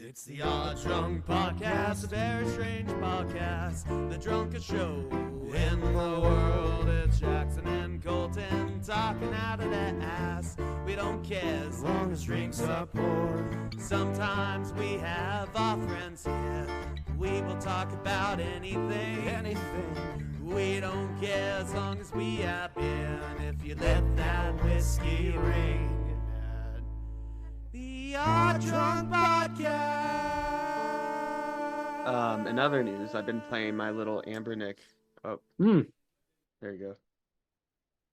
It's the Odd Drunk Podcast, a very strange podcast, the drunkest show in the world. It's Jackson and Colton talking out of their ass. We don't care as long as drinks are poured. Sometimes we have our friends here. We will talk about anything. We don't care as long as we have beer. And if you let that whiskey ring. The Odd Drunk Podcast. In other news, I've been playing my little Ambernick. Oh, there you go.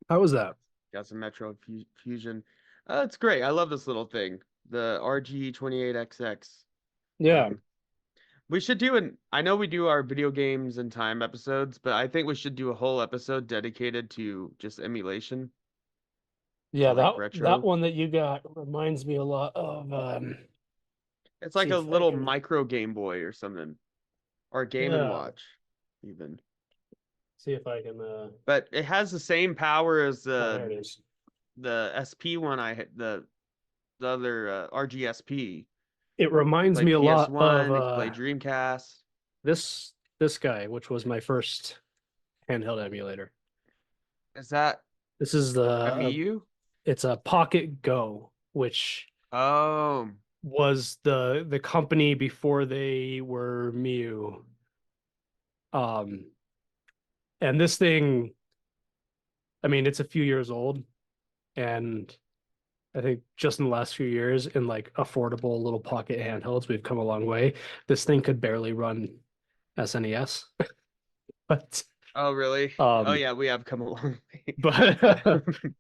How was that? Got some Metro Fusion. It's great. I love this little thing. The RG28XX. Yeah. We should do I know we do our video games and time episodes, but I think we should do a whole episode dedicated to just emulation. Yeah, like that retro. one that you got reminds me a lot of It's like see a if I little can- micro Game Boy or something. Or Game and Yeah. Watch, even. see if I can But it has the same power as there it is. the SP one the other RGSP. It reminds Play me a lot PS1, of it can play Dreamcast. this guy, which was my first handheld emulator. Is that This is the MU? it's a Pocket Go, which Oh, was the company before they were Mew. And this thing, I mean, it's a few years old, and I think just in the last few years, in like affordable little pocket handhelds, we've come a long way. This thing could barely run SNES, but oh, really? Oh, um, yeah, we have come a long way. but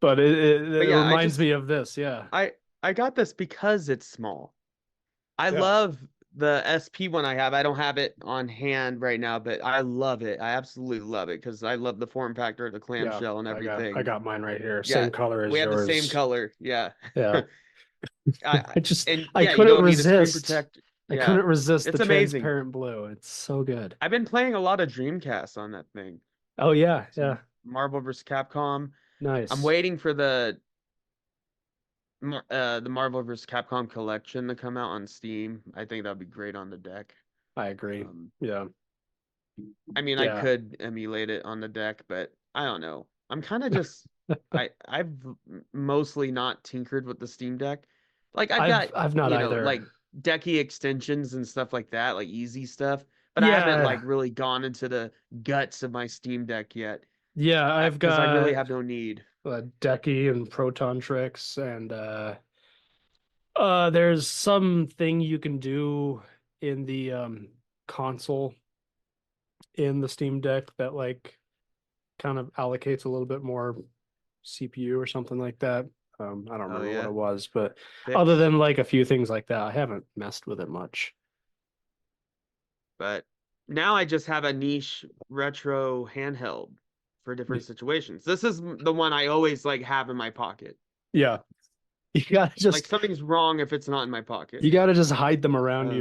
but it yeah, reminds me of this. Yeah, I got this because it's small. I Yeah. love the SP one I have. I don't have it on hand right now, but I love it. I absolutely love it because I love the form factor, the clamshell, and everything. I got mine right here. Yeah, Same color as we have yours. the same color. Yeah. Yeah. I I just and I yeah, you couldn't don't need a screen resist. protector. I Yeah. couldn't resist It's the amazing. transparent blue. It's so good. I've been playing a lot of Dreamcast on that thing. Oh yeah, Some yeah. Marvel vs. Capcom. Nice. I'm waiting for the Marvel vs. Capcom collection to come out on Steam. I think that'd be great on the deck. I agree. Um, Yeah. I mean, Yeah. I could emulate it on the deck, but I don't know. I'm kind of just I've mostly not tinkered with the Steam Deck. Like I've not either. like decky extensions and stuff like that, like easy stuff. But I haven't Yeah. like really gone into the guts of my Steam Deck yet. Yeah, I've Because I really got have no need. Decky and Proton Tricks, and there's something you can do in the console in the Steam Deck that like kind of allocates a little bit more CPU or something like that. I don't remember yeah. what it was, but Fix. other than like a few things like that, I haven't messed with it much. But now I just have a niche retro handheld for different situations. This is the one I always like have in my pocket. Yeah. You gotta just Like something's wrong if it's not in my pocket. you gotta just hide them around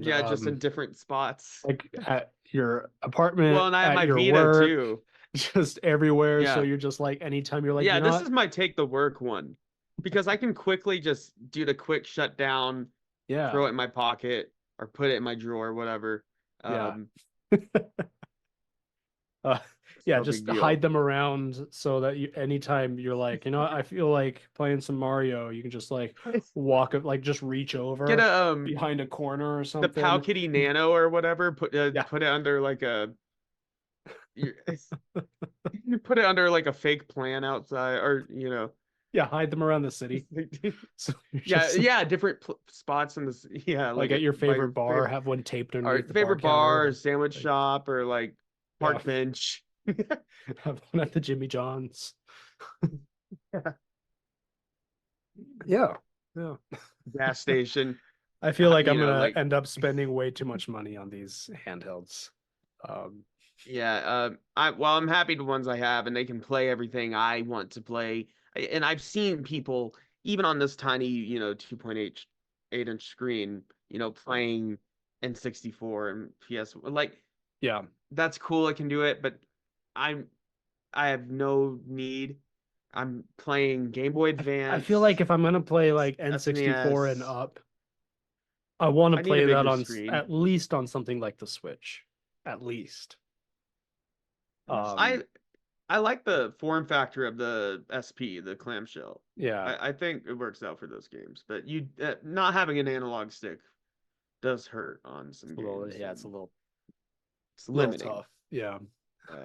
Yeah, just in different spots. like at your apartment, Well, and I have at my your Vita work, too. just everywhere. So Yeah. you're just like anytime you're like, Yeah, you know this what? is my take the work one. Because I can quickly just do the quick shutdown, Yeah. throw it in my pocket, or put it in my drawer, whatever. Yeah. It's Yeah, no just big deal. hide them around so that you anytime you're like, you know what, I feel like playing some Mario, you can just like walk up, like just reach over Get a behind a corner or the something. Pow Kitty Nano or whatever. Put Yeah. put it under like a. You put it under like a fake plant outside, or Yeah, hide them around the city. So you're yeah, just, yeah, different spots in this. Yeah, like at your my favorite bar, favorite- have one taped our underneath the favorite bar bar, or counter. sandwich like- shop, or like park Yeah. bench. Have one at the Jimmy John's. Yeah. Yeah. Yeah. Gas station. I feel like You I'm know, gonna like- end up spending way too much money on these handhelds. Yeah, I'm happy with the ones I have, and they can play everything I want to play. And I've seen people, even on this tiny, 2.8-inch screen, playing N64 and PS. Like, Yeah. that's cool. I can do it, but I have no need. I'm playing Game Boy Advance. I feel like if I'm gonna play like N64 and SNES. up, I want to I need a play that bigger on screen. at least on something like the Switch, at least. I like the form factor of the SP, the clamshell. Yeah, I think it works out for those games, but you not having an analog stick does hurt on some games. it's a little limiting. tough. Yeah.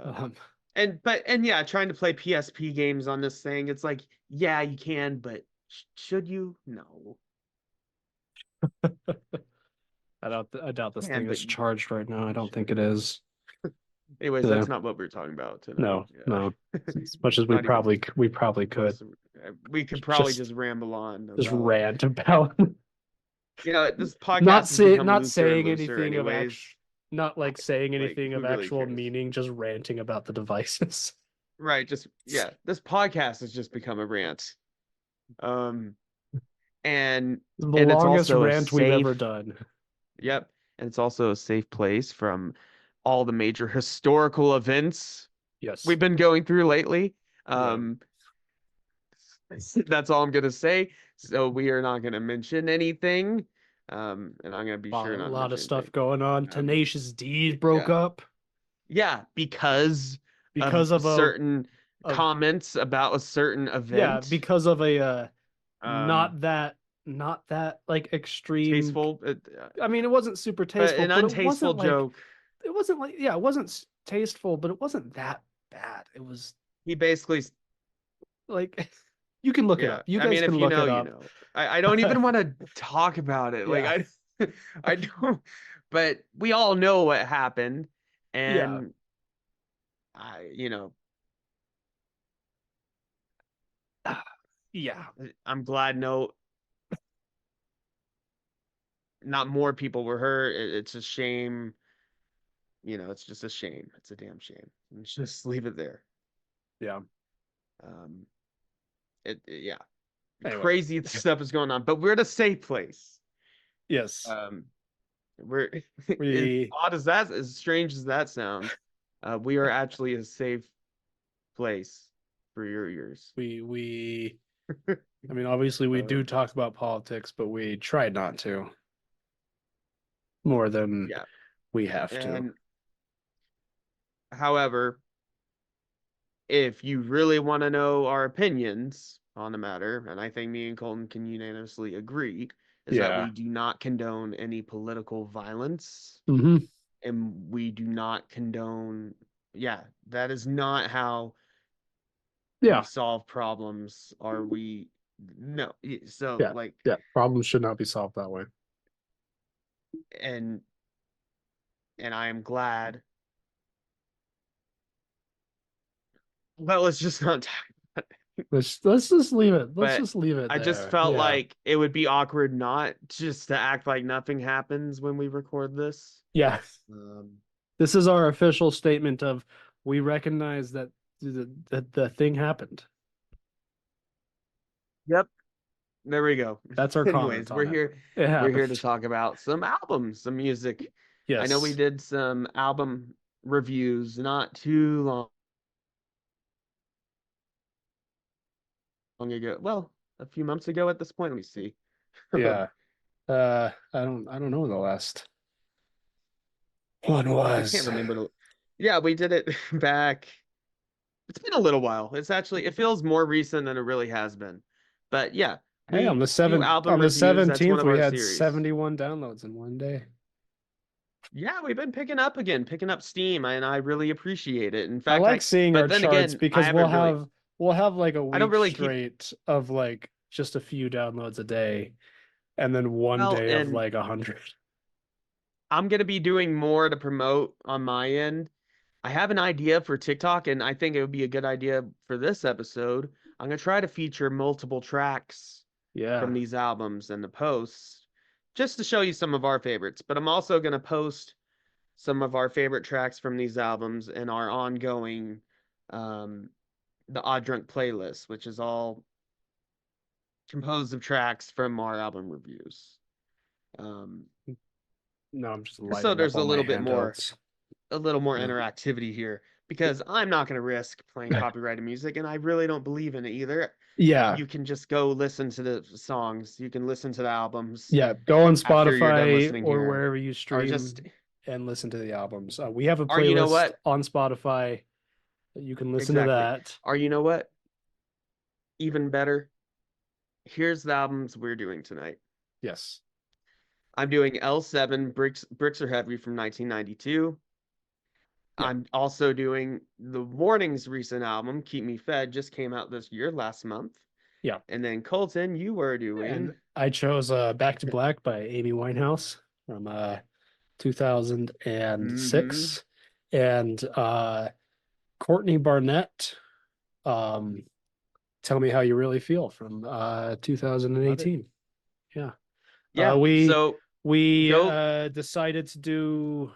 Um, and yeah, trying to play PSP games on this thing, it's like, yeah, you can, but should you? No. I doubt this Man, thing but is charged right now. I don't think it is. anyways, Yeah. that's not what we're talking about tonight. No, Yeah. no. As much as we Not even probably could. We could probably just ramble on just about, rant about this podcast has become not looser and saying looser anything of anyways. not like saying Like, anything who of really actual cares? meaning, just ranting about the devices. Right, just this podcast has just become a rant. And The and it's longest also a rant we've safe, ever done. Yep. And it's also a safe place from all the major historical events Yes. we've been going through lately. That's all I'm gonna say. So we are not gonna mention anything. And I'm gonna be sure not A to lot of mention stuff anything. going on. Tenacious D broke yeah. up Yeah, because because of certain comments about a certain event. Yeah, because of a Um, not that like extreme. Tasteful. I mean, it wasn't super tasteful, An but untasteful it joke. wasn't like it wasn't tasteful, but it wasn't that bad. It was He basically, like you can look it up. You I guys mean, can if you look know, it you up. know. I don't even want to talk about it. Like Yeah. I don't. But we all know what happened, and Yeah. I'm glad not more people were hurt. It's a shame. It's just a shame. It's a damn shame. Let's just leave it there. Yeah. Yeah. Anyway. Crazy stuff is going on, but we're at a safe place. Yes. We're as odd as that, as strange as that sounds. We are actually a safe place for your ears. We I mean, obviously we do talk about politics, but we try not to more than we have to. However, if you really want to know our opinions on the matter, and I think me and Colton can unanimously agree, is that we do not condone any political violence. Mm-hmm. And we do not condone, that is not how we solve problems. No. So Problems should not be solved that way. And I am glad. But let's just not talk about it. Let's just leave it. Let's just leave it. I just felt like it would be awkward not just to act like nothing happens when we record this. Yeah. This is our official statement of we recognize that the thing happened. Yep. There we go. That's our Anyways, we're here. We're here to talk about some albums, some music. Yes. I know we did some album reviews not too long ago. Well, a few months ago at this point. Let me see. Yeah. I don't know when the last one was. I can't remember. Yeah, we did it back. It's been a little while. It feels more recent than it really has been. But yeah. Hey, on the 17th, we had 71 downloads in one day. Yeah, we've been picking up steam, and I really appreciate it. In fact, I like seeing our charts because we'll have like a week straight of like just a few downloads a day, and then one day of like 100. I'm gonna be doing more to promote on my end. I have an idea for TikTok, and I think it would be a good idea for this episode. I'm gonna try to feature multiple tracks from these albums in the posts, just to show you some of our favorites. But I'm also gonna post some of our favorite tracks from these albums in our ongoing the Odd Drunk playlist, which is all composed of tracks from our album reviews. No, I'm just so there's a little bit more handouts. interactivity here. because I'm not going to risk playing copyrighted music, and I really don't believe in it either. Yeah. You can just go listen to the songs. You can listen to the albums Yeah. Go on after you're done Spotify listening or here. wherever you Or stream just, and listen to the albums. We have a or you know playlist what? on Spotify that you can listen to Exactly. that. Or you know what? Even better. Here's the albums we're doing tonight. Yes. I'm doing L7, Bricks Are Heavy from 1992. Yeah. I'm also doing The Warning's recent album, Keep Me Fed, just came out this year, last month. Yeah. And then Colton, you were doing. And I chose Back to Black by Amy Winehouse from 2006. And Courtney Barnett, Tell Me How You Really Feel from 2018. Yeah. Yeah. We go decided to do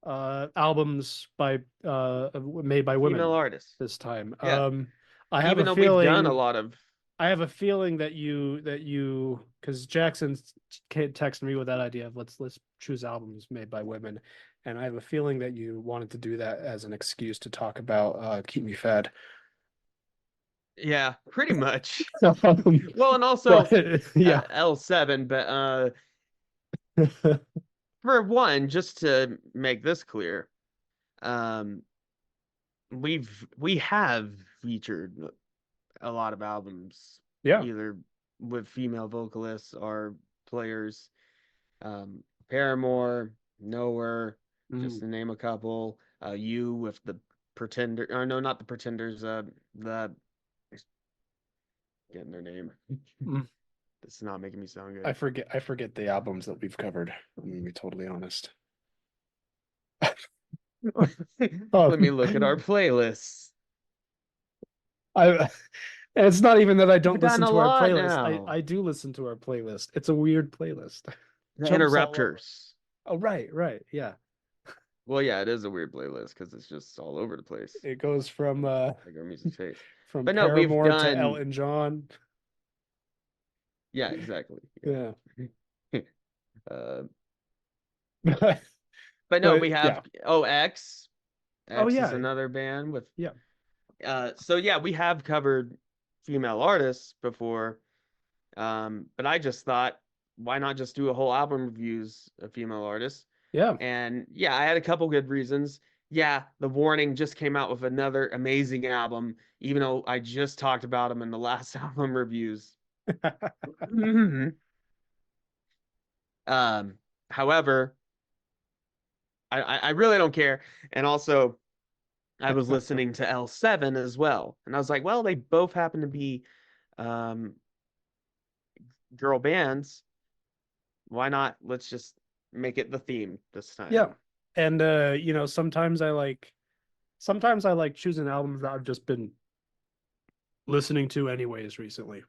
albums by made by women female artists. this time. Yeah. I have Even a though we've done a feeling lot of. I have a feeling that you because Jackson texted me with that idea of let's choose albums made by women, and I have a feeling that you wanted to do that as an excuse to talk about Keep Me Fed. Yeah, pretty much. Um, Well, and also yeah. L7, but for one, just to make this clear, we have featured a lot of albums, Yeah. either with female vocalists or players. Paramore, Nowhere, just to name a couple. You with the Pretender, or no, not the Pretenders. The getting their name. This is not making me sound good. I forget the albums that we've covered. I'm gonna be totally honest. Let me look at our playlists. It's not even that I don't We've done listen a to our lot playlist. now. I do listen to our playlist. It's a weird playlist. The Jumps all over. Interrupters. Oh, right, yeah. Well, yeah, it is a weird playlist because it's just all over the place. It goes from Like our music taste. from But no, we've Paramore to done. Elton John. Yeah, exactly. Yeah. But no, But, we have X. Oh, X yeah. is another band with. Yeah. So yeah, we have covered female artists before. But I just thought, why not just do a whole album reviews of female artists? Yeah. And yeah, I had a couple good reasons. Yeah, The Warning just came out with another amazing album, even though I just talked about them in the last album reviews. However, I really don't care. And also, I was listening to L7 as well, and I was like, well, they both happen to be girl bands. Why not? Let's just make it the theme this time. Yeah. And sometimes I like choosing albums that I've just been listening to anyways recently.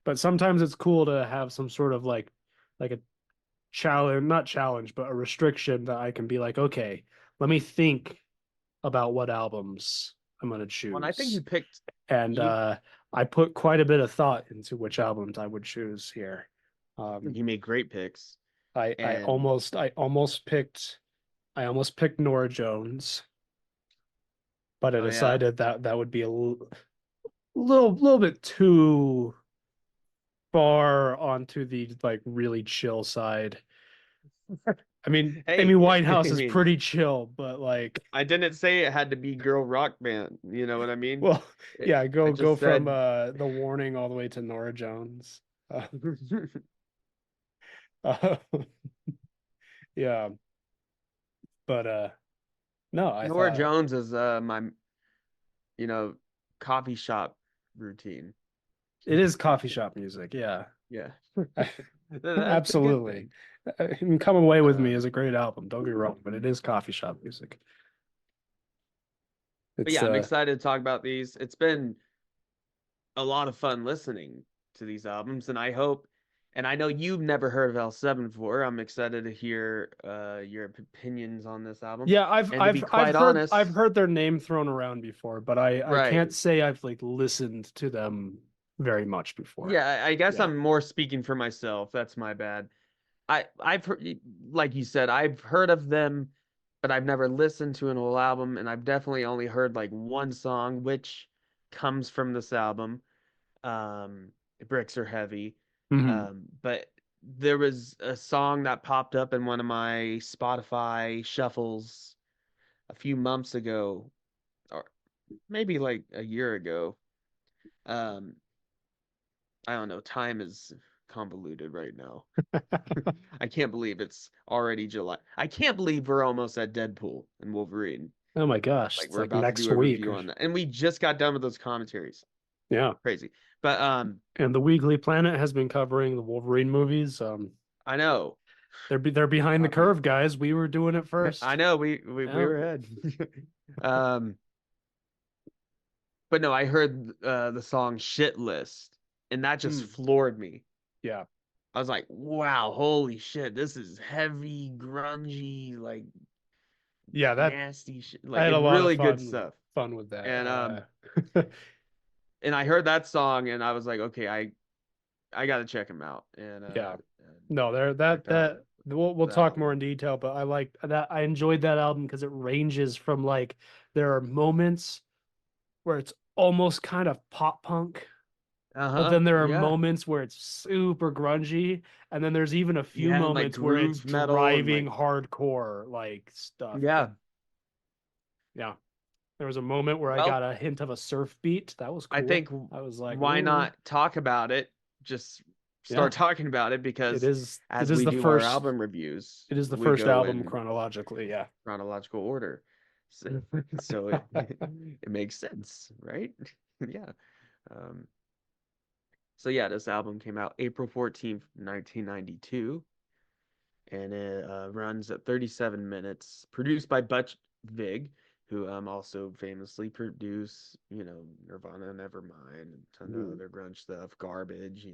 But sometimes it's cool to have some sort of like a challenge, not challenge, but a restriction that I can be like, okay, let me think about what albums I'm gonna choose. Well, I think you picked, and I put quite a bit of thought into which albums I would choose here. You made great picks. I almost picked Norah Jones, but I decided that would be a little bit too far onto the like really chill side. I mean, Hey, Amy Winehouse I is mean, pretty chill, but like I didn't say it had to be girl rock band. You know what I mean? well, yeah, go from said... The Warning all the way to Norah Jones. Yeah, but no, I Norah thought Jones is my coffee shop routine. it is coffee shop music. Yeah, Yeah. absolutely. I mean, Come Away With Me is a great album. Don't get me wrong, but it is coffee shop music. But yeah, I'm excited to talk about these. It's been a lot of fun listening to these albums, and I hope, and I know you've never heard of L7 before. I'm excited to hear your opinions on this album. Yeah, I've heard their name thrown around before, but I can't say I've like listened to them very much before. Yeah, I guess I'm more speaking for myself. That's my bad. I've heard, like you said, I've heard of them but I've never listened to an whole album, and I've definitely only heard like one song, which comes from this album. Um, Bricks Are Heavy. Mhm. But there was a song that popped up in one of my Spotify shuffles a few months ago, or maybe like a year ago. Um, I don't know. Time is convoluted right now. I can't believe it's already July. I can't believe we're almost at Deadpool and Wolverine. Oh my gosh, Like it's we're like about to next do a week. review on that. And we just got done with those commentaries. Yeah. Crazy. But And the Weekly Planet has been covering the Wolverine movies. I know. They're behind the Uh, we curve, guys. We were doing it I first. know we Yeah. were ahead. um but no, I heard the song Shit List, and that just Mm, floored me. yeah. I was like, wow, holy shit, this is heavy, grungy, like Yeah, that nasty shit. I Like had a it's lot of really good fun stuff. fun with that. And Uh and I heard that song and I was like, okay, I gotta check him out. yeah. And No, there checked out we'll the talk more album. in detail, but I like that. I enjoyed that album because it ranges from like there are moments where it's almost kind of pop punk, but Uh-huh. then there are Yeah. moments where it's super grungy, and then there's even a few Yeah, and like moments where it's groove metal and driving like hardcore like stuff. yeah. Yeah. There was a moment where I Well, got a hint of a surf beat. That was I cool. think I was like, why ooh, not talk about it? Just yeah. start talking about it because It as is we the do our first album reviews, it is the we first go album in chronologically, yeah. chronological order. So, so it makes sense, right? Yeah. Um, so yeah, this album came out April 14th, 1992, and it runs at 37 minutes. Produced by Butch Vig, who also famously produced, Nirvana, Nevermind, and a ton of Mm. other grunge stuff, Garbage,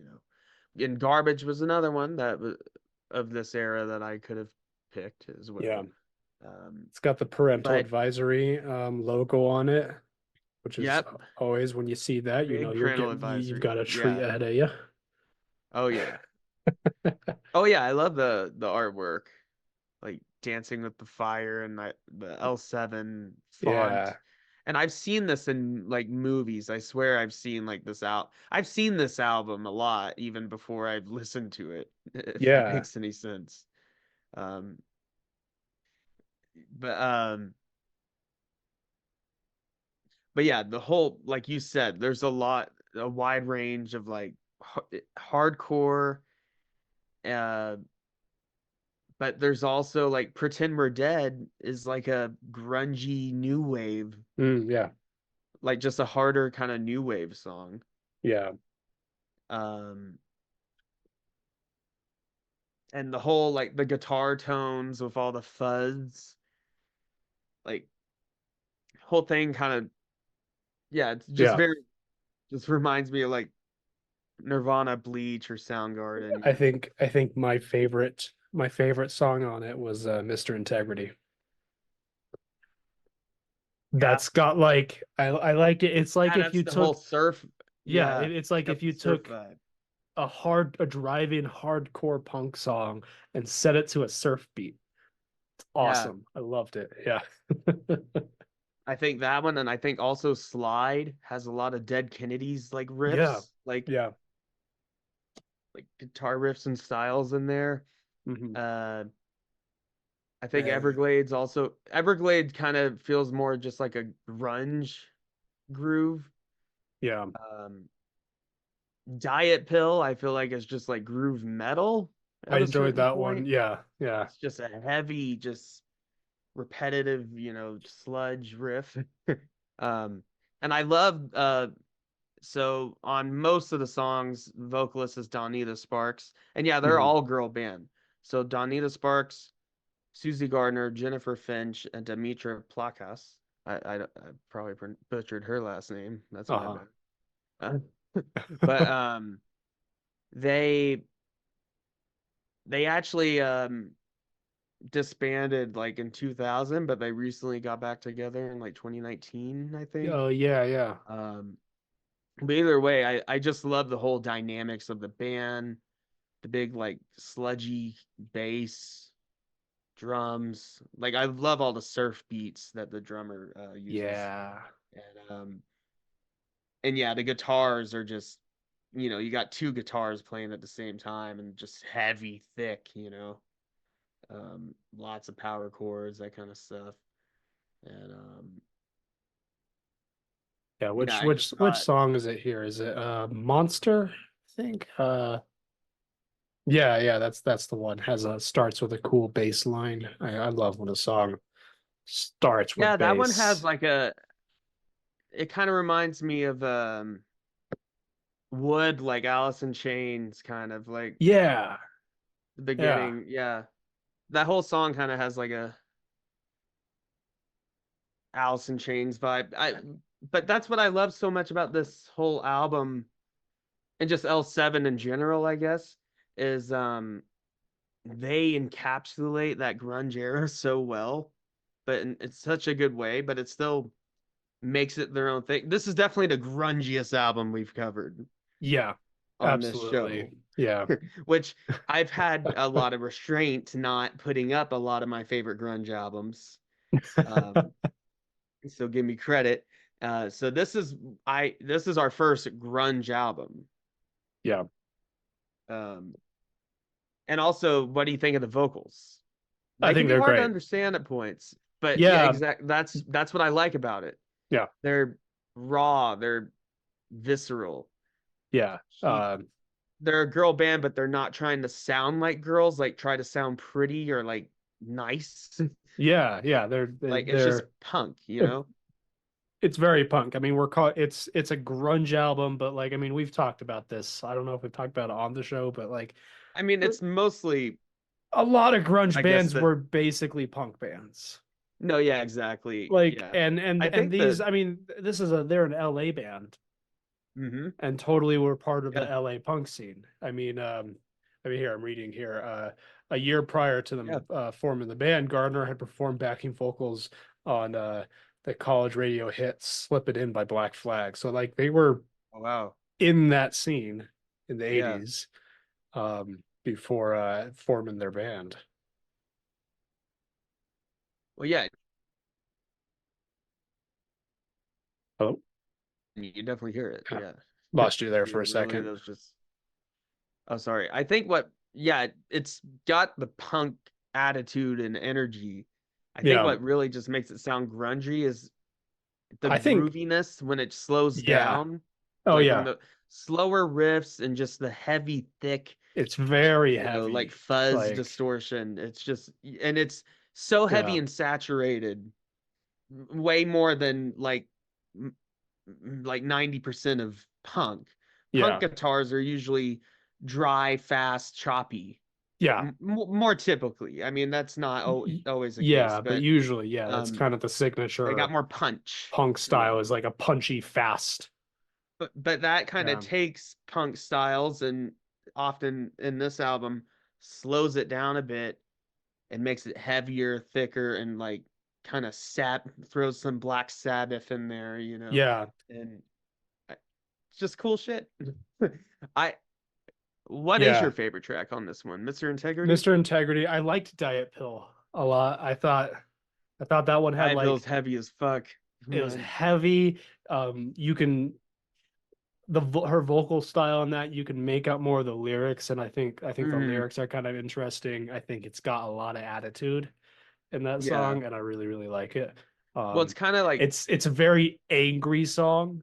And Garbage was another one that was of this era that I could have picked as Yeah. well. Um, It's got the parental but advisory logo on it, which is yep, always when you see that, you know big you're parental getting you've got advisory. a treat Yeah. ahead of you. Oh yeah. Oh yeah, I love the artwork. Like Dancing with the Fire and the L7 Yeah. font. And I've seen this in like movies. I swear I've seen like this out. I've seen this album a lot even before I've listened to it, if that Yeah. makes any sense. Um but um but yeah, the whole like you said, there's a wide range of like hardcore uh but there's also like Pretend We're Dead is like a grungy new wave, Yeah. like just a harder kind of new wave song. Yeah. Um, and the whole like the guitar tones with all the fuzz, like whole thing kind of yeah, it's just Yeah. very just reminds me of like Nirvana, Bleach, or I Soundgarden. think I think my favorite song on it was Mr. Integrity. Yeah, That's got like I like it. It's like yeah, if that's you the whole took surf. yeah, Yeah, it's it's like got if the you surf took vibe. a drive-in hardcore punk song and set it to a surf beat. It's Yeah, awesome. I loved it. Yeah. I think that one, and I think also Slide has a lot of Dead Kennedys like Yeah. riffs, Yeah. like guitar riffs and styles in there. Hmm. Uh, I think Uh, Everglade kind of feels more just like a grunge groove. yeah. Um, Diet Pill, I feel like is just like groove metal I at a enjoyed certain that one. point. Yeah. Yeah. It's just a heavy, just repetitive, sludge riff. Um, and I love so on most of the songs, vocalist is Donita Sparks, and yeah, they're Hmm. all girl band. So Donita Sparks, Susie Gardner, Jennifer Finch, and Demetra Plakas. I probably butchered her last name. That's my Uh-huh. bad. But they they actually disbanded like in 2000, but they recently got back together in like 2019, I think. Oh yeah, yeah. Um, but either way, I just love the whole dynamics of the band, the big like sludgy bass, drums. Like I love all the surf beats that the drummer uses. Yeah. And yeah, the guitars are just, you got two guitars playing at the same time and just heavy, thick, lots of power chords, that kind of stuff. And Yeah, yeah, which I just which thought, song is it here? Is it Monster? I think. Yeah, yeah, that's the one. Has a starts with a cool bass line. I love when a song starts yeah, with that one has bass. like it kind of reminds me of Wood, like Alice in Chains, kind of like Yeah, the yeah, beginning. Yeah, that whole song kind of has like a Alice in Chains vibe. But that's what I love so much about this whole album and just L7 in general, I guess, is they encapsulate that grunge era so well, but it's such a good way, but it still makes it their own thing. This is definitely the grungiest album we've covered yeah, on this absolutely. show, Yeah. which I've had a lot of restraint not putting up a lot of my favorite grunge albums. Um, so give me credit. So this is our first grunge album. Yeah. Um, and also, what do you think of the vocals? I They can think be they're hard to great. understand at points, but yeah, Yeah, exact. That's what I like about it. yeah, They're raw. They're visceral. yeah. She, they're a girl band, but they're not trying to sound like girls. Like try to sound pretty or like nice. Yeah, yeah. Like it's just punk. It's very punk. I mean, we're called it's a grunge album, but like I mean, we've talked about this. I don't know if we've talked about it on the show, but like I mean, it's mostly, a lot of grunge I guess bands that. were basically punk bands. No, yeah, exactly. Like Yeah, and I and think that. these, I mean, this is a they're an LA band Hmm. and totally were part of the Yeah, LA punk scene. I mean here I'm reading here. A year prior to yeah. them forming the band, Gardner had performed backing vocals on the college radio hit "Slip It In" by Black Flag. So like they were Oh, wow. in that scene in the Yeah. 80s before forming their band. Well, yeah, Oh, you definitely hear it. Yeah. lost you there for a Literally, second. those just. Oh, sorry. I think yeah, it's got the punk attitude and energy. I think Yeah, what really just makes it sound grungy is the I think, grooviness when it slows yeah. down, Oh, like when yeah. the slower riffs and just the heavy, thick, It's very like heavy. fuzz Like, distortion. It's just, and it's so heavy yeah, and saturated, way more than like 90% of punk. Punk yeah, guitars are usually dry, fast, choppy. yeah. More typically. I mean, that's not always the case, Yeah, but but usually, yeah, that's um, kind of the they got signature more punch. punk style Yeah. is like a punchy, fast. But that kind of Yeah, takes punk styles and often in this album slows it down a bit and makes it heavier, thicker, and like kind of throws some Black Sabbath in there. yeah. And it's just cool shit. I What is your Yeah. favorite track on this one, Mr. Integrity? Mr. Integrity. I liked Diet Pill a lot. I thought that one had Diet Pill's like heavy as fuck. it was Man. heavy. You can her vocal style on that you can make out more of the lyrics, and I think the Mm, lyrics are kind of interesting. I think it's got a lot of attitude in that yeah. song, and I really really like it. Well, it's kind of like It's a very angry song,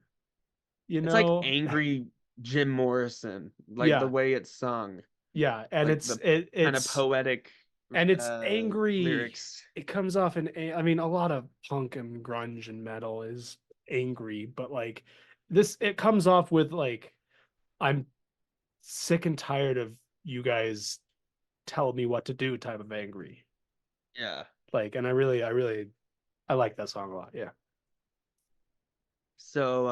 you it's like know. angry Jim Morrison, like the Yeah, way it's sung, yeah, and like the kind of it's poetic and it's angry. lyrics. It comes off I mean, a lot of punk and grunge and metal is angry, but like this, it comes off with like, I'm sick and tired of you guys tell me what to do type of angry. Yeah. Like, and I like that song a lot. Yeah. So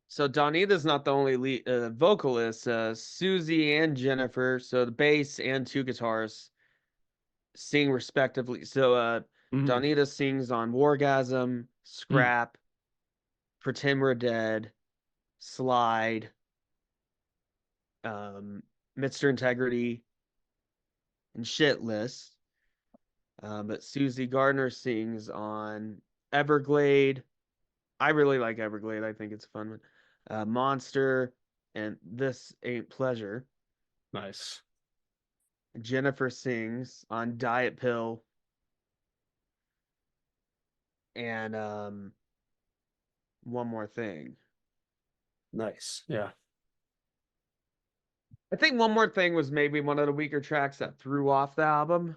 so Donita's not the only vocalist. Susie and Jennifer, so the bass and two guitars sing respectively. So Mhm. Donita sings on Wargasm, Mm. Scrap, Pretend We're Dead, Slide, um Mr. Integrity, and Shitless. But Susie Gardner sings on Everglade. I really like Everglade. I think it's a fun one. Monster and This Ain't Pleasure. Nice. Jennifer sings on Diet Pill and One More Thing. Nice. Yeah. I think One More Thing was maybe one of the weaker tracks that threw off the album.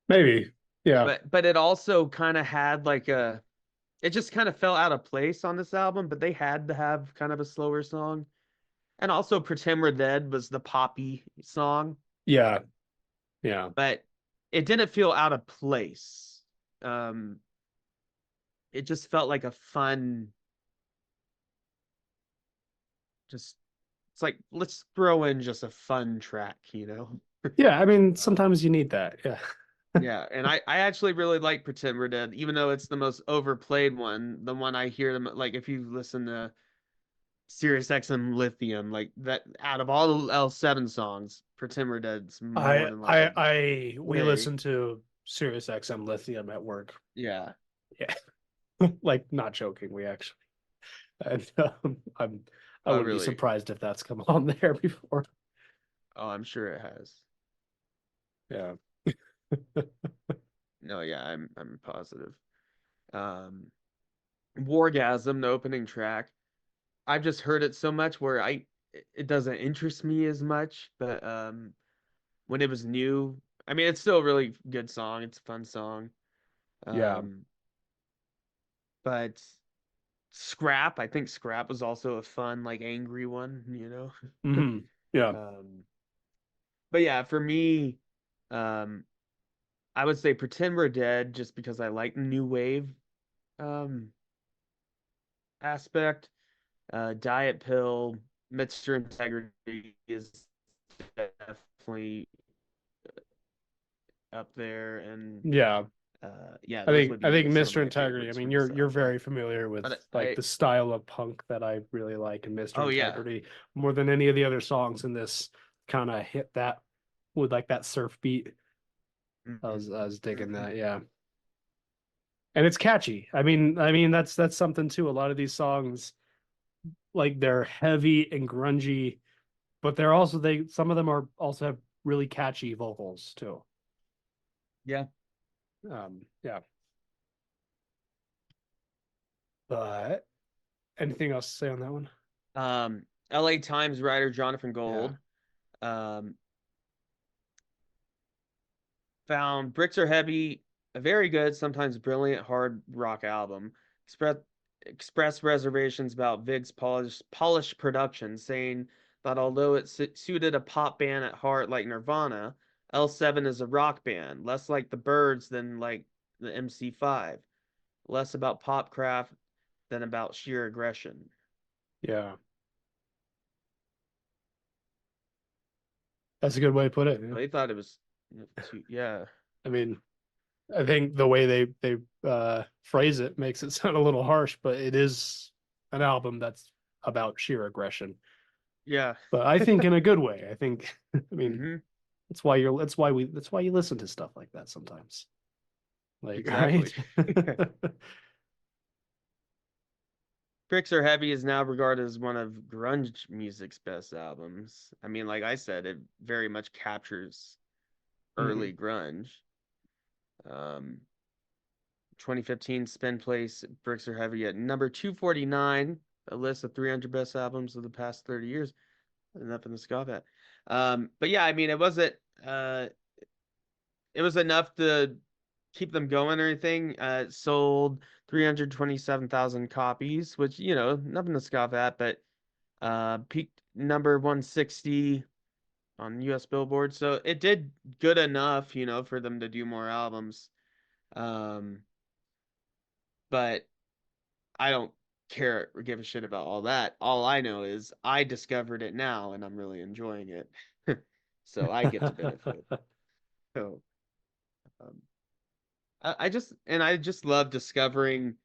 Maybe. Yeah. But it also kind of had like it just kind of fell out of place on this album, but they had to have kind of a slower song. And also Pretend We're Dead was the poppy song, Yeah. Yeah. but it didn't feel out of place. It just felt like a fun, just it's like let's throw in just a fun track, you know? Yeah. I mean, sometimes you need that. Yeah. Yeah, and I actually really like Pretend We're Dead, even though it's the most overplayed one. The one I hear them like if you listen to Sirius XM Lithium, like that out of all the L7 songs, Pretend We're Dead's more than like we way. listen to Sirius XM Lithium at work. Yeah. Yeah. Like, not joking. We actually, and I Oh, wouldn't be really? surprised if that's come on there before. Oh, I'm sure it has. Yeah. No, yeah, I'm positive. Um, Wargasm, the opening track. I've just heard it so much where it doesn't interest me as much, but when it was new, I mean, it's still a really good song. It's a fun song. Yeah. Um, but Scrap, I think Scrap was also a fun, like angry one, you know. Hmm. Yeah. Um, but yeah, for me, um, I would say Pretend We're Dead just because I like new wave um aspect. Diet Pill, Mr. Integrity is definitely up there, and Yeah. yeah, I those think would I be think some of Mr. my Integrity. I favorites mean, from this you're album. very familiar with But like the style of punk that I really like in Mr. oh yeah, Integrity more than any of the other songs in this. Kind of hit that with like that surf beat. I was digging Mhm. that. Yeah. And it's catchy. I mean that's something too. A lot of these songs, like, they're heavy and grungy, but they're also they some of them are also have really catchy vocals too. Yeah. Yeah. But anything else to say on that one? LA Times writer Jonathan Yeah. Gold found Bricks Are Heavy a very good, sometimes brilliant hard rock album. Express expressed reservations about Vig's polished production, saying that although it suited a pop band at heart like Nirvana, L7 is a rock band, less like the Byrds than like the MC5, less about pop craft than about sheer aggression. Yeah. That's a good way to put it. Yeah. They thought it was too, yeah. I mean, I think the way they phrase it makes it sound a little harsh, but it is an album that's about sheer aggression. Yeah. But I think in a good way. I think I mean Hmm. that's why you listen to stuff like that sometimes. Like, Exactly. right? Bricks Are Heavy is now regarded as one of grunge music's best albums. I mean, like I said, it very much captures Mhm. early grunge. Um, 2015 Spin Place Bricks Are Heavy at number 249, a list of 300 best albums of the past 30 years. Nothing to scoff at. But yeah, I mean, uh, it was enough to keep them going or anything. It sold 327,000 copies, which, you know, nothing to scoff at, but peaked number 160 on US Billboard. So it did good enough, you know, for them to do more albums. Um, but I don't care or give a shit about all that. All I know is I discovered it now and I'm really enjoying it. So I get to benefit. So um, I just love discovering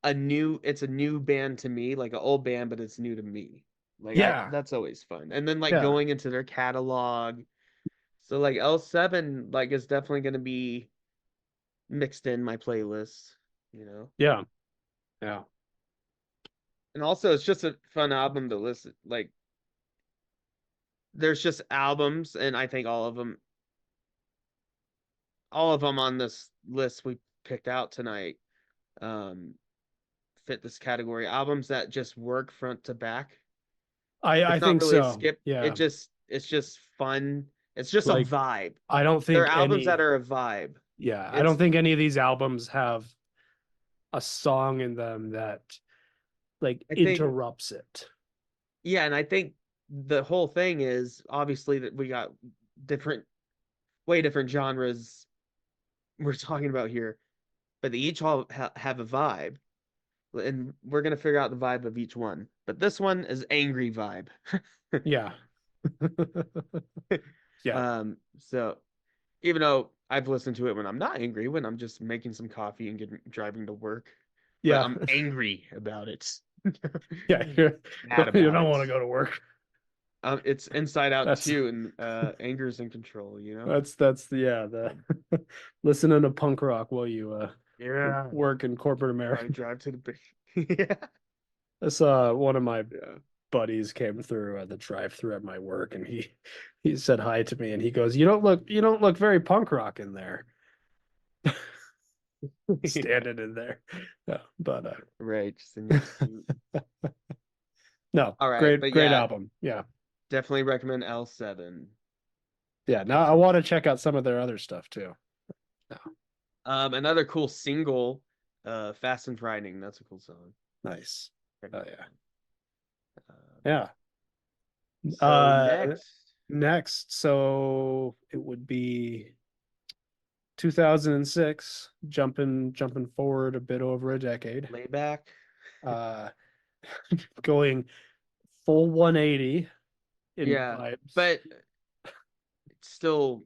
it's a new band to me, like an old band, but it's new to me. Like Yeah. that's always fun. And then like Yeah. going into their catalog. So like L7 like is definitely gonna be mixed in my playlist, you know. Yeah. Yeah. And also it's just a fun album to listen. Like there's just albums, and I think all of them on this list we picked out tonight um fit this category. Albums that just work front to back. I It's not think really a so. skip. Yeah. It's just fun. It's just a Like vibe. I don't There are think albums that any are a vibe. yeah, I don't It's think any of these albums have a song in them that like I think interrupts it. yeah, and I think the whole thing is obviously that we got different way different genres we're talking about here, but they each all have a vibe, and we're gonna figure out the vibe of each one. But this one is angry vibe. Yeah. Yeah. So even though I've listened to it when I'm not angry, when I'm just making some coffee and driving to work, but Yeah. I'm angry about it. Yeah. You Mad you about don't it. want to go to work. It's Inside Out That's too, and anger's in control, you know? that's the yeah, the listening to punk rock while you Yeah. work in corporate While I America. drive to the big yeah. That's one of my Yeah. buddies came through the drive-through at my work, and he said hi to me, and he goes, "You don't look very punk rock in there, standing in there." Yeah, but Right, just in your suit. no, All right, great but great yeah, album. Yeah, definitely recommend L7. yeah. Now I want to check out some of their other stuff too. No, Another cool single, Fast and Frightening. That's a cool song. nice. Check Oh it yeah, out. yeah. So next, Next, so it would be 2006, jumping forward a bit over a decade. Layback. Uh, going full 180 in Yeah, vibes. but it's still,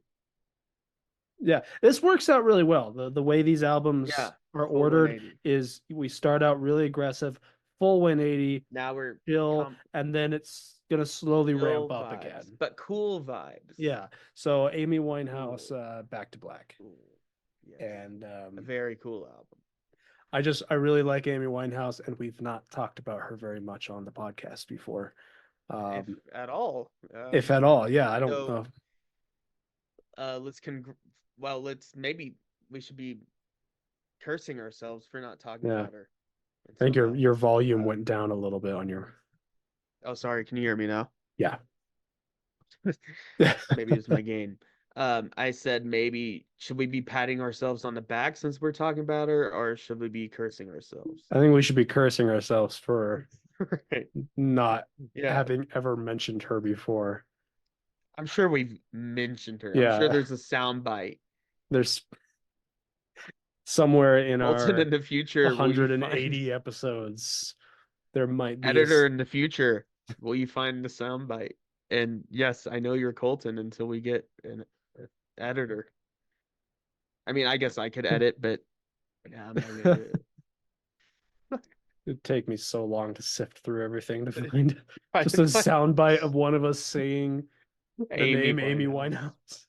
Yeah, this works out really well. The way these albums yeah, are full ordered 180. is we start out really aggressive, full 180, Now we're chill, and then it's gonna slowly chill ramp up vibes, again. but cool vibes. Yeah. So Amy Winehouse, Cool. Back to Black, Cool. Yes. and A very cool album. I really like Amy Winehouse, and we've not talked about her very much on the podcast before, If at all. if at all. Yeah, I don't So know. let's let's maybe we should be cursing ourselves for not talking Yeah, about her I think until your now. volume went down a little bit on your. Oh, sorry. Can you hear me now? Yeah. Maybe it's my gain. I said maybe should we be patting ourselves on the back since we're talking about her, or should we be cursing ourselves? I think we should be cursing ourselves for Right. not Yeah. having ever mentioned her before. I'm sure we've mentioned her. Yeah. I'm sure there's a sound bite. There's somewhere in Colton our in the future, will you 180 find episodes, there might be editor in the future? Will you find the sound bite? And yes, I know you're Colton until we get an editor. I mean, I guess I could edit, but yeah, I'm not gonna do it. It'd take me so long to sift through everything to find I just a find soundbite of one of us saying the name Amy Winehouse.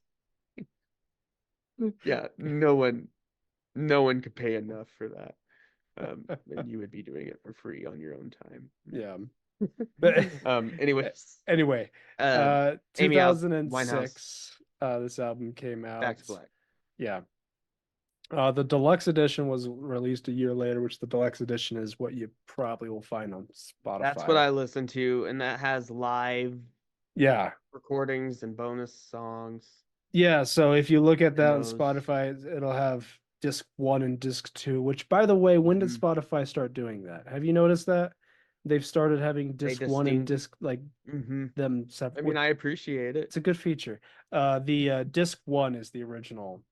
Winehouse. Yeah, no one could pay enough for that. And you would be doing it for free on your own time. Yeah. But Anyways, anyway, Amy Winehouse, 2006, this album came out. Back to Black. Yeah. The deluxe edition was released a year later, which the deluxe edition is what you probably will find on Spotify. That's what I listen to, and that has live Yeah. recordings and bonus songs. Yeah, so if you look at that on Demos. Spotify, it'll have disc 1 and disc 2, which by the way, when did Mhm. Spotify start doing that? Have you noticed that? They've started having disc 1 and disc like them I separate. mean, I appreciate it. It's a good feature. The disc 1 is the original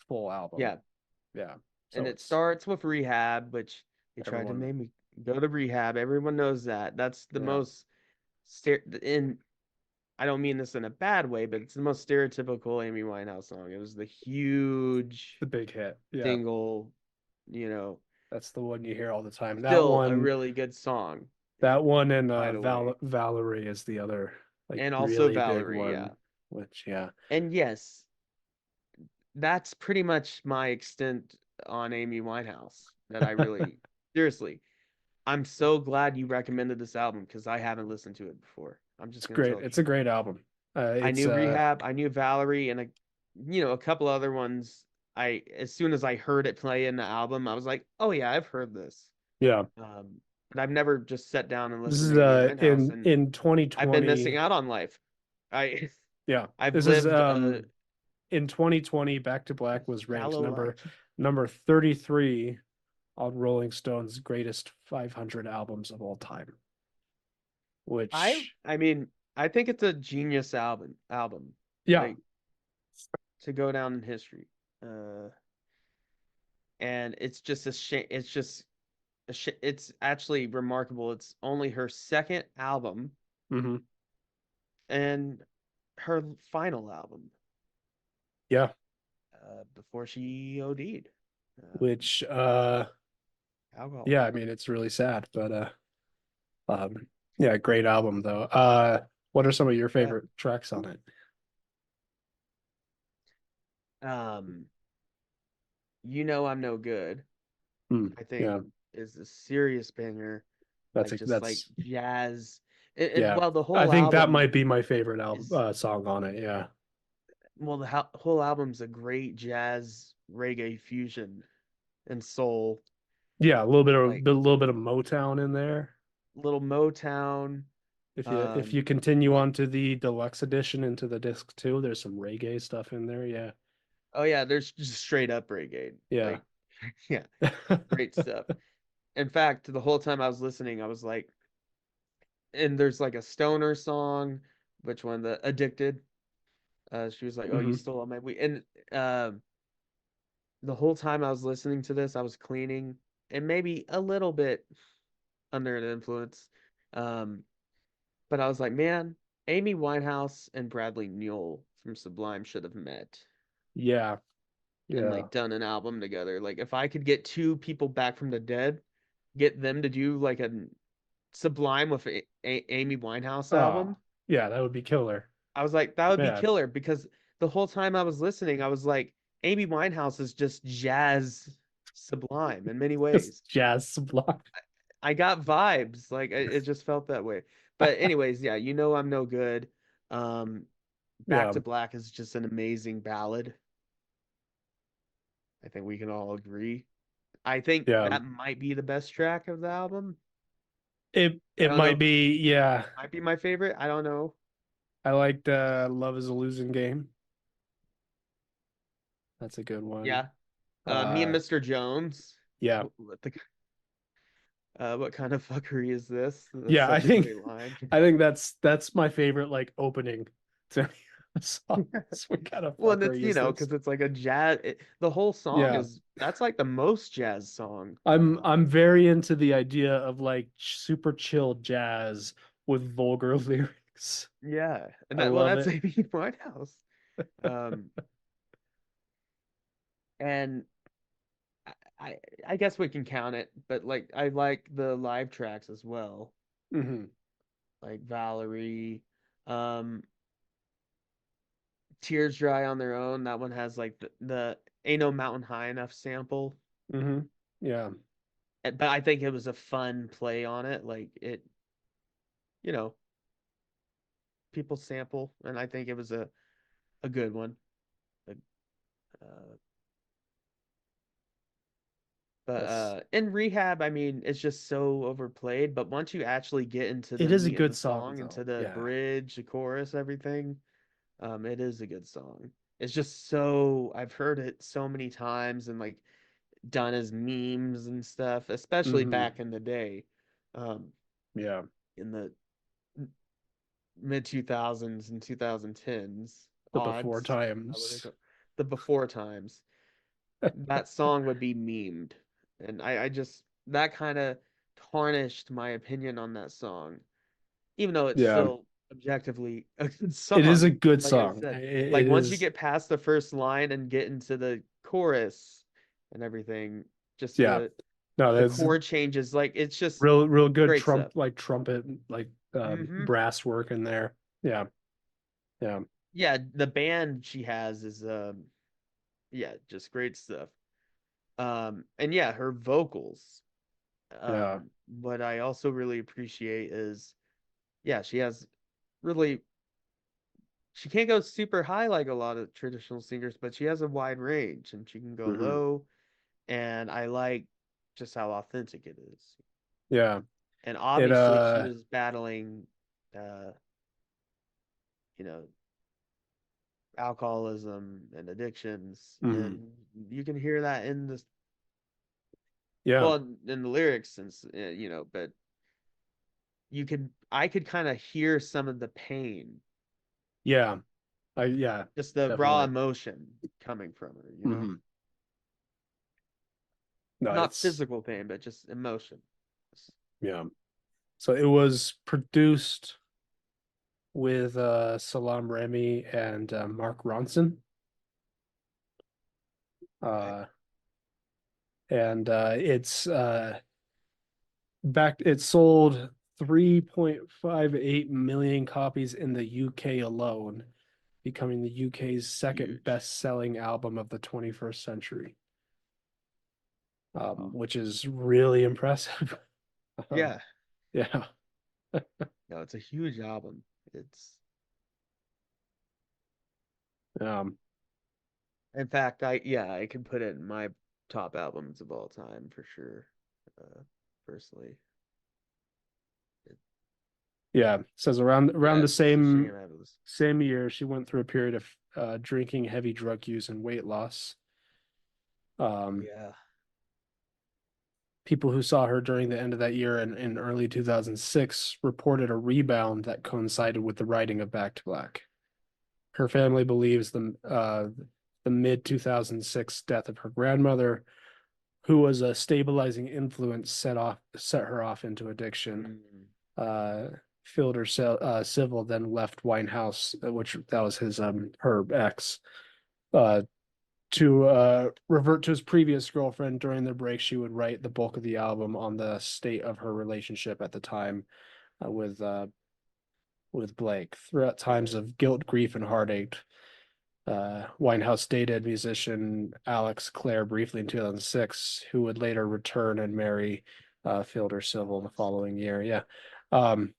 full album. Yeah. Yeah. And So it starts with Rehab, which they tried to Everyone- make me go to Rehab. Everyone knows that. That's the most in I don't mean this in a bad way, but it's the most stereotypical Amy Winehouse song. It was the huge the big hit. Yeah. single, you know, That's the one you hear all the time. That still a one, really good song. That one and right away. Valerie is the other like And also really big Valerie, yeah. one, which yeah. And yes, that's pretty much my extent on Amy Winehouse that I really seriously. I'm so glad you recommended this album because I haven't listened to it before. I'm It's just gonna great. tell the It's a truth. great album. I It's knew Rehab, I knew Valerie, and a couple other ones. As soon as I heard it play in the album, I was like, oh yeah, I've heard this. yeah. But I've never just sat down and This listened is to Amy Winehouse, and in I've been missing 2020. out on life. I Yeah. I've This is lived in 2020 Back to Black was ranked shallow life. number 33 on Rolling Stone's greatest 500 albums of all time, I which I mean, I think it's a genius album. yeah. Like to go down in history. Uh and it's just a shame it's just it's actually remarkable. It's only her second album Hmm. and her final album Yeah, before she OD'd. which Alcohol. yeah, I mean it's really sad, but yeah, great album though. What are some of your Yeah. favorite tracks on it? Um, I'm no good. Hmm. I think Yeah, is a serious banger, like just like that's jazz. yeah. Well, the I whole think that album might be my favorite album is song on it. Yeah. whole album's a great jazz reggae fusion and soul, Yeah, like a little bit of Motown in there. little Motown. If you continue What? on to the deluxe edition into the disc too, there's some reggae stuff in there. Yeah. Oh yeah, there's just straight up reggae. Yeah. Like, yeah, great stuff. In fact, the whole time I was listening, I was like, and there's like a stoner song, which one? The Addicted. She was like, "Oh, you Hmm. stole all my weed," and uh, the whole time I was listening to this, I was cleaning and maybe a little bit under an influence. Um, but I was like, man, Amy Winehouse and Bradley Newell from Sublime should have met Yeah. and Yeah. like done an album together. Like if I could get two people back from the dead, get them to do like a Sublime with Amy Winehouse Oh, album, yeah, that would be killer. I was like, that would be Man, killer because the whole time I was listening, I was like, Amy Winehouse is just jazz Sublime in many just ways. jazz sublime. I got vibes, like it just felt that way. But anyways, yeah, I'm no good. Um, Back Yeah. to Black is just an amazing ballad. I think we can all agree. I think Yeah. that might be the best track of the album. I It don't know might if it be, yeah. might be my favorite. I don't know. I liked Love is a Losing Game. That's a good one. Yeah. Me and Uh Mr. Jones. yeah. What kind of fuckery is this? That's Yeah, such a great line. I think that's my favorite like opening to the song. What kind of Well, and it's fuckery is this? because it's like a jazz. The whole song Yeah. is that's like the most jazz song. I'm very into the idea of like super chill jazz with vulgar lyrics. Yeah, and I love that's it. Amy Winehouse. Um, and I, I I guess we can count it, but like I like the live tracks as well, Hmm. like Valerie, um, Tears Dry on Their Own. That one has like the Ain't No Mountain High Enough sample. Hmm. Yeah. But I think it was a fun play on it. Like you know, people sample, and I think it was a good one. Like, Uh, but That's in Rehab, I mean, it's just so overplayed. But once you actually get into it the is a meat of good the song song, into though. the Yeah. bridge, the chorus, everything, it is a good song. It's just so I've heard it so many times and like done as memes and stuff, especially Hmm. back in the day, um, Yeah. in the mid 2000s and 2010s, The before odds, I would times. the before times. That song would be memed. And I just that kind of tarnished my opinion on that song. Even though it's Yeah. still objectively a good It is a song. good Like I song. said, like It once you is get past the first line and get into the chorus and everything, just yeah. No, The that's chord changes, like it's just real good great stuff. trumpet, like Hmm. brass work in there. Yeah. Yeah. Yeah, the band she has is yeah, just great stuff. And yeah, her vocals. Yeah. What I also really appreciate is, yeah, she has really, she can't go super high like a lot of traditional singers, but she has a wide range and she can go Hmm. low, and I like just how authentic it is. Yeah. And It obviously she was battling uh, you know, alcoholism and addictions, mhm. and you can hear that in the, Yeah. well, in the lyrics, and you know, but I could kind of hear some of the pain, Yeah. Yeah, just the raw definitely. emotion coming from her, you know? Hmm. No, Not it's physical pain, but just emotion. yeah. So it was produced with Salam Remy and Mark Ronson. Okay. Uh and it sold 3.58 million copies in the UK alone, becoming the UK's second Huge. best-selling album of the 21st century. Wow. Which is really impressive. Um, Yeah. yeah. No, it's a huge album. It's, Um, in fact, I can put it in my top albums of all time for sure. Personally, it, yeah. It says around yeah, the it's just a shame I was. same year, she went through a period of drinking, heavy drug use, and weight loss. Um, Yeah. People who saw her during the end of that year and in early 2006 reported a rebound that coincided with the writing of Back to Black. Her family believes the mid 2006 death of her grandmother, who was a stabilizing influence, set her off into addiction. Mm. Uh, Fielder Civil then left Winehouse, which that was his her ex, uh, to revert to his previous girlfriend. During the break, she would write the bulk of the album on the state of her relationship at the time with Blake. Throughout times Right. of guilt, grief, and heartache, Winehouse dated musician Alex Clare briefly in 2006, who would later return and marry Fielder Civil the Alex. following year. Yeah. Um,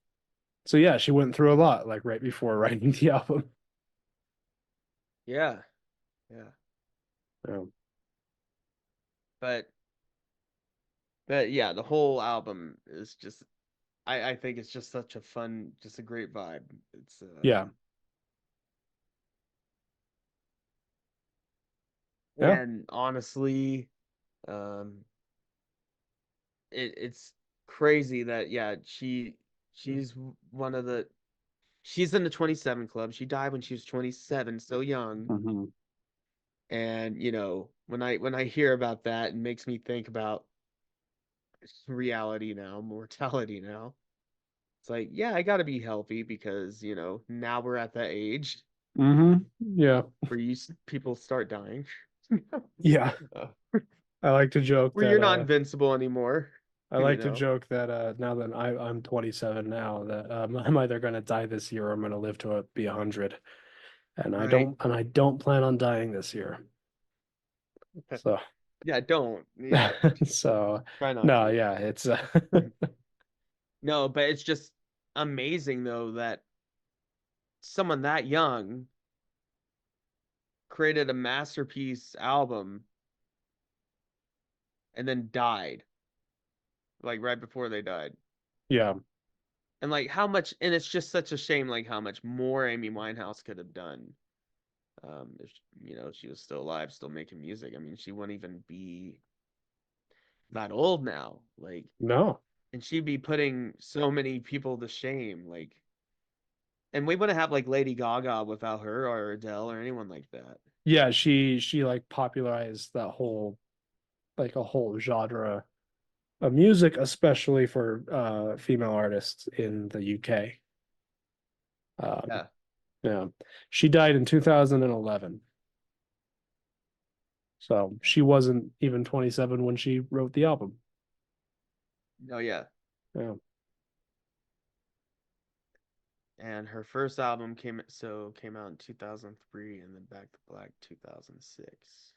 so yeah, she went through a lot, like right before writing the album. Yeah. Yeah. Um, But yeah, the whole album is just, I think it's just such a fun, just a great vibe. It's yeah, yeah. and honestly, um it's crazy that, yeah, she's one of the, she's in the 27 club. She died when she was 27, so young. Mhm. And you know, when I hear about that, it makes me think about reality now, mortality now. It's like, yeah, I got to be healthy because, you know, now we're at that age Yeah, where people start dying. yeah. uh, I like to joke where you're not invincible anymore, I you like to know. joke that now that I'm 27 now, that I'm either gonna die this year or I'm gonna live to be 100, and Right. I don't plan on dying this year. So Yeah, don't. Yeah, so try not no, to. yeah, it's No, but it's just amazing though that someone that young created a masterpiece album and then died, like right before they died. yeah, And like how much, and it's just such a shame, like how much more Amy Winehouse could have done. If you know, she was still alive, still making music. I mean, she wouldn't even be that old now. Like, no, and she'd be putting so many people to shame. Like, and we wouldn't have like Lady Gaga without her, or Adele, or anyone like that. yeah, she like popularized that whole like a whole genre of music, especially for female artists in the UK. Um, Yeah. yeah, she died in 2011. So Yeah. she wasn't even 27 when she wrote the album. Oh yeah. Yeah. And her first album came out in 2003, and then Back to Black 2006.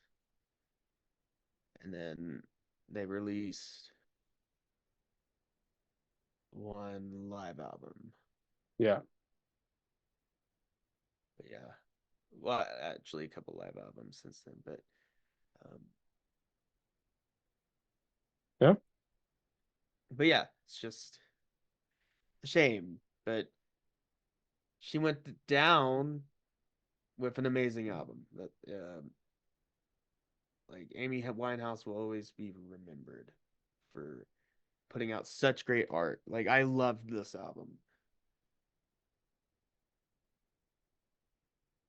And then they released one live album. Yeah. But yeah. Well, actually a couple live albums since then, but um Yeah. but yeah, it's just a shame. But she went down with an amazing album. That like Amy Winehouse will always be remembered for putting out such great art. Like I loved this album.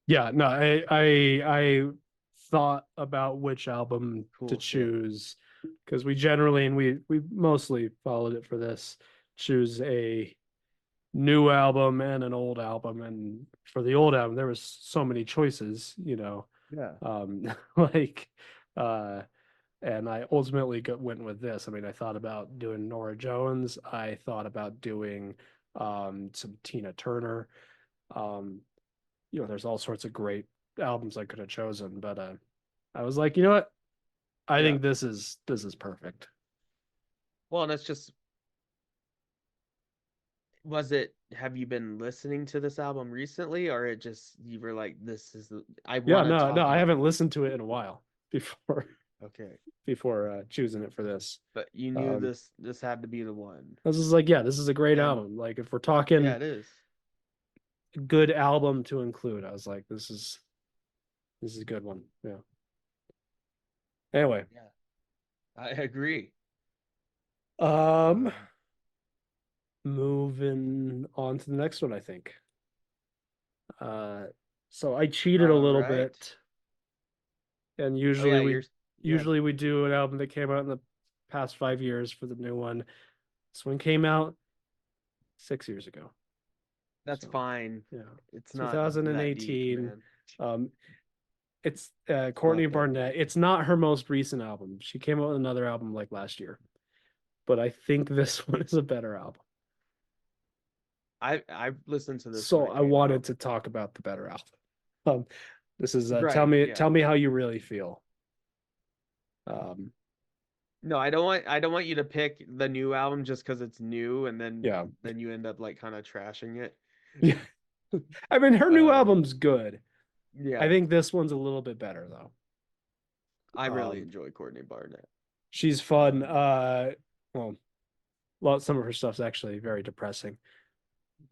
Yeah, no, I thought about which album to Cool shit. choose because we generally and we mostly followed it for this, choose a new album and an old album. And for the old album, there was so many choices, Yeah. like and I ultimately went with this. I mean, I thought about doing Nora Jones. I thought about doing some Tina Turner. Um, there's all sorts of great albums I could have chosen, but I was like, you know what? I Yeah. think this is perfect. Well, and that's just was it have you been listening to this album recently, or it just you were like this is I Yeah, want to no, talk I about haven't listened to it in a while before okay, before choosing it for this. but you knew Um, this had to be the one. this is like, yeah, this is a great And album. Like if we're yeah, talking it is. good album to include, I was like, this is a good one. Yeah. Anyway, Yeah, I agree. um, Um, moving on to the next one, I think. Uh, so I cheated a all little right. bit, and Oh yeah, yeah, usually we do an album that came out in the past 5 years for the new one. This one came out 6 years ago. that's So fine. yeah, It's not that deep, 2018. man. Um, it's It's Courtney not that Barnett. deep. It's not her most recent album. She came out with another album like last year, but I think this one is a better album. I listened to this when So it I came wanted out. to talk about the better album. Um, this is Right, yeah. tell me how you really feel. Um, No, I don't want you to pick the new album just because it's new and yeah, then you end up like kind of trashing it. yeah. I mean, her new Um, album's good. I yeah, think this one's a little bit better though. I really Um, enjoy Courtney Barnett. she's fun. Um, Well, some of her stuff's actually very depressing,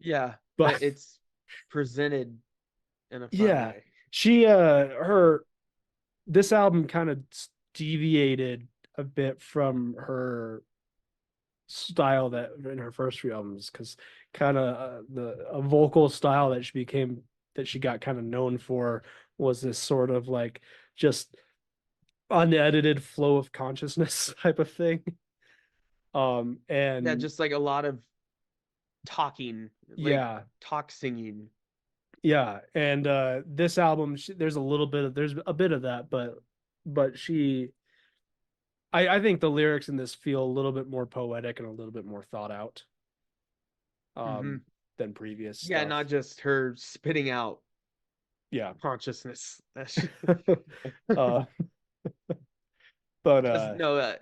yeah, but but it's presented in a fun yeah, way. she her this album kind of deviated a bit from her style that in her first few albums because kind of the a vocal style that she got kind of known for was this sort of like just unedited flow of consciousness type of thing. Yeah, And just like a lot of talking, like yeah, talk singing. yeah, and this album there's a bit of that, but I think the lyrics in this feel a little bit more poetic and a little bit more thought out Hmm. um than previous Yeah, stuff. not just her spitting out Yeah. consciousness. uh but Because no,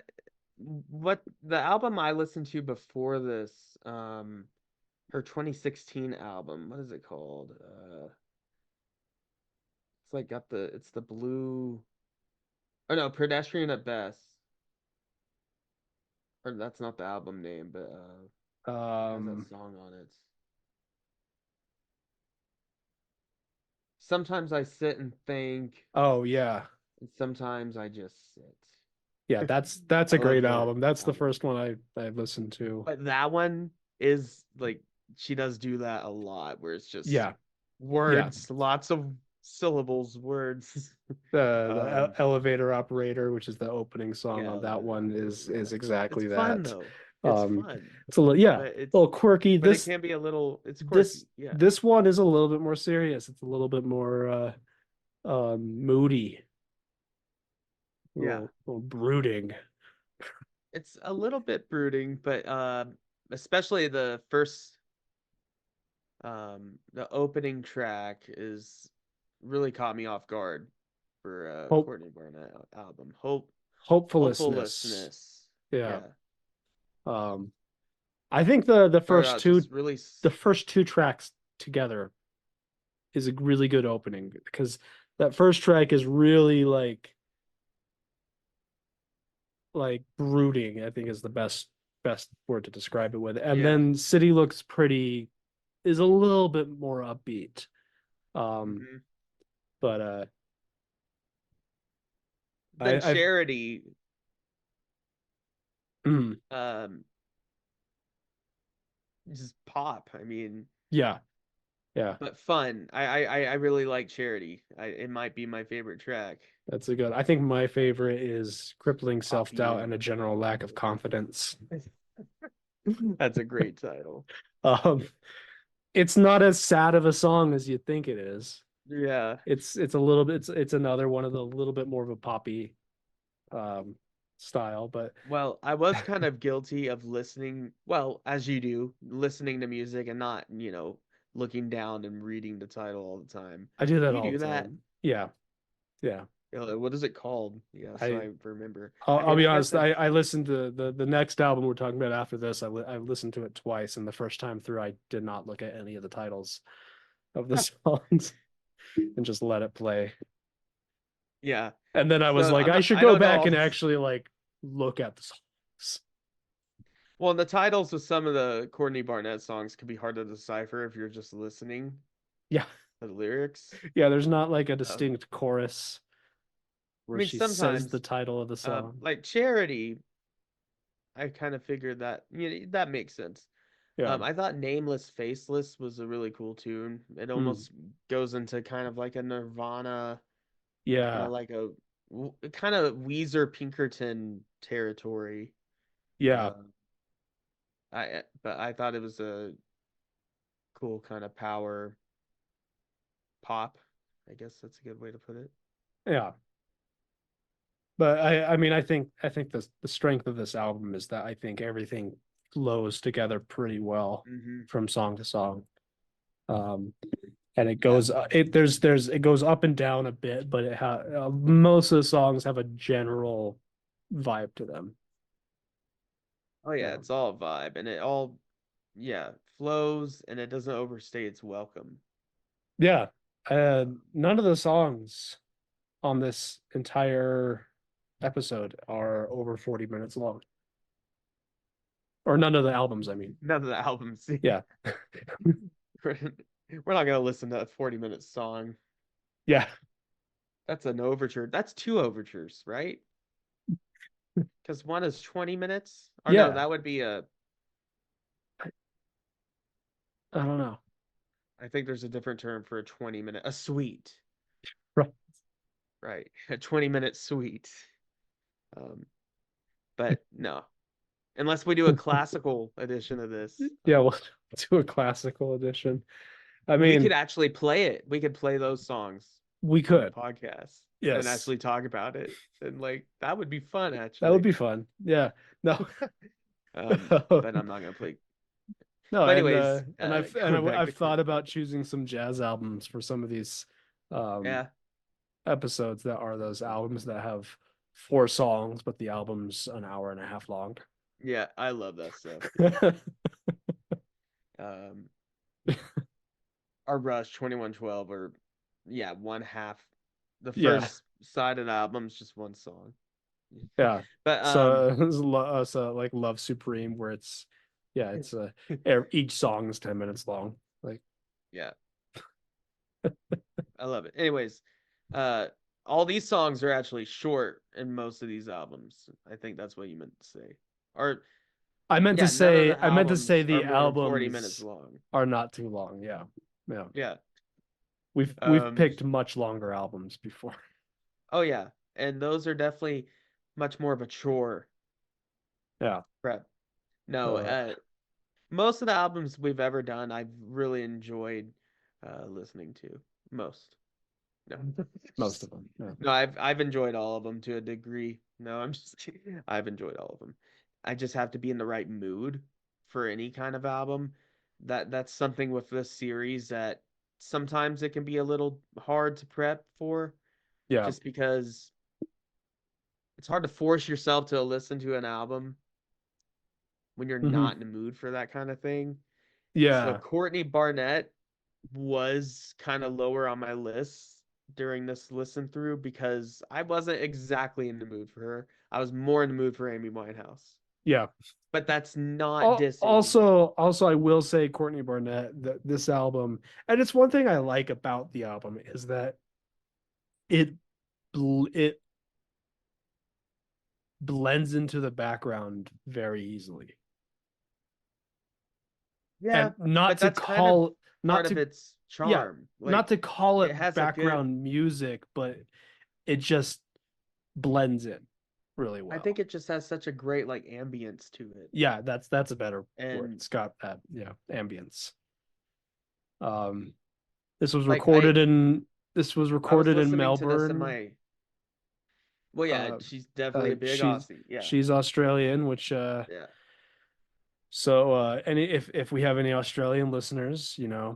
what the album I listened to before this, her 2016 album, what is it called? It's like it's the blue. Oh no, Pedestrian at Best. Or that's not the album name, but it has that um song on it. Sometimes I sit and think, oh yeah. and sometimes I just sit. Yeah, that's a I love great that album. That's the album. first one I listened to. But that one is like she does do that a lot where it's just Yeah. Yeah. words, lots of syllables, words. The Um, elevator operator, which is the opening song yeah, on that one is it's exactly fun that. though. It's Um fun, it's a little, yeah, a but little quirky. it can be a little it's This quirky. Yeah. this one is a little bit more serious. It's a little bit more moody, Yeah. little brooding. it's a little bit brooding, but especially the opening track is really caught me off guard for Hope Courtney Barnett album. hopefulness. Hopefulness. Yeah. Yeah. Um, I think the Started out just really first two tracks together is a really good opening because that first track is really like brooding, I think is the best word to describe it with. And yeah. then City Looks Pretty is a little bit more upbeat. Mhm. But Then I've Charity mm, um just pop. I mean, yeah, yeah, but fun. I really like Charity. It might be my favorite track. that's a good. I think my favorite is Crippling Poppy Self-Doubt and a General Lack of Confidence. That's a great title. Um, it's not as sad of a song as you think it is. Yeah. It's a little bit it's another one of the little bit more of a poppy um style, but Well, I was kind of guilty of listening, well, as you do, listening to music and not, looking down and reading the title all the time. I do Do that you all do the that? time. Yeah, yeah. What is it called? Yeah, so I I remember. I'll be I guess honest. that's I listened to the next album we're talking about after this. I listened to it twice, and the first time through, I did not look at any of the titles of the songs and just let it play. yeah. And then I was So like, I should I go don't know back all and this. actually like look at the songs. Well, the titles of some of the Courtney Barnett songs could be hard to decipher if you're just listening Yeah, to the lyrics. yeah. There's not like a Um, distinct chorus I where mean, she says the sometimes, title of the song. like Charity, I kind of figured that, that makes sense. Yeah. I thought Nameless Faceless was a really cool tune. It Mm. almost goes into kind of like a Nirvana, Yeah. like a kind of Weezer Pinkerton territory. Yeah. Uh, but I thought it was a cool kind of power pop. I guess that's a good way to put it. Yeah. But I mean I think the strength of this album is that I think everything flows together pretty well Hmm. from song to song. Um and it Yeah. goes it goes up and down a bit, but most of the songs have a general vibe to them. Oh yeah, Um, it's all a vibe, and it all flows, and it doesn't overstay its welcome. yeah. Um, None of the songs on this entire episode are over 40 minutes long. Or none of the albums, I mean. None of the albums. Yeah. We're not gonna listen to a 40-minute song. Yeah. That's an overture. That's two overtures, right? Because one is 20 minutes. Or no, Yeah. that would be a. I don't know. I think there's a different term for a 20-minute, a suite, Right. right? A 20-minute suite. Um, but no, unless we do a classical edition of this, Yeah, we'll do a classical edition. I we mean, could actually play it. We could play those songs we on the could. podcast and Yes. actually talk about it. And like that would be fun, That would actually. be fun. Yeah. No. But I'm not gonna play. No, But anyways, going back to I've thought Courtney about Barnett. choosing some jazz albums for some of these um Yeah, episodes that are those albums that have four songs, but the album's an hour and a half long. yeah, I love that stuff. Um, our Rush 2112 or one half. The Yeah. first side of the album's just one song. Yeah. But So like Love Supreme, where it's yeah, it's each song is 10 minutes long. Like yeah, I love it. Anyways, uh, all these songs are actually short in most of these albums. I think that's what you meant to say. Or yeah, none of the I meant to say albums are the more than 40 minutes albums long. are not too long. Yeah. Yeah. Yeah. We've Um. picked much longer albums before. Oh yeah, and those are definitely much more of a chore Yeah. prep. No, Uh, most of the albums we've ever done, I've really enjoyed listening to. Most. No. most of them. Yeah. No, I've enjoyed all of them to a degree. No, I'm just I've enjoyed all of them. I just have to be in the right mood for any kind of album. That's something with this series that sometimes it can be a little hard to prep for, Yeah. just because it's hard to force yourself to listen to an album when you're Hmm. not in the mood for that kind of thing. So Yeah. Courtney Barnett was kind of lower on my list during this listen through because I wasn't exactly in the mood for her. I was more in the mood for Amy Winehouse. Yeah. But that's not dissing. Also, I will say Courtney Barnett, this album, and it's one thing I like about the album is that it it blends into the background very easily. Yeah, And not but to that's kind of call part not of to its yeah, charm. not Like to call it it has a good background music, but it just blends in really I well. think it just has such a great like ambience to it. Yeah, that's a better word. And It's got that, yeah, ambience. Um, this was like recorded in I was listening to this in Melbourne. my well yeah, Uh, she's definitely a big Aussie. Yeah. she's Australian, which Yeah. so any if we have any Australian listeners, Yeah,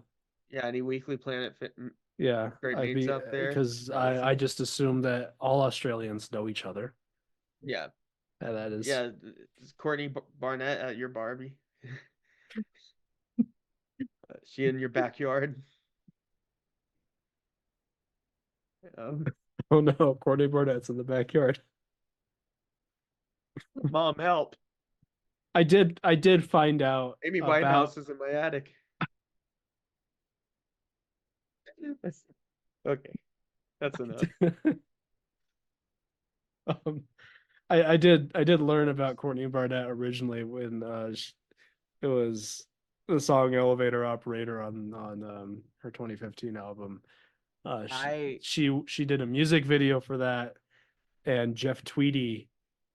any Weekly Planet Fit yeah, Great I'd Mates be out there because I listening? just assume that all Australians know each other. Yeah. And that is Yeah, is Courtney Barnett at your Barbie? She in your backyard? Um, oh no, Courtney Barnett's in the backyard. Mom, help! I did find out Amy about Winehouse is in my attic. Okay, that's enough. um, I did learn about Courtney Barnett originally when it was the song Elevator Operator on her 2015 album. She I she did a music video for that, and Jeff Tweedy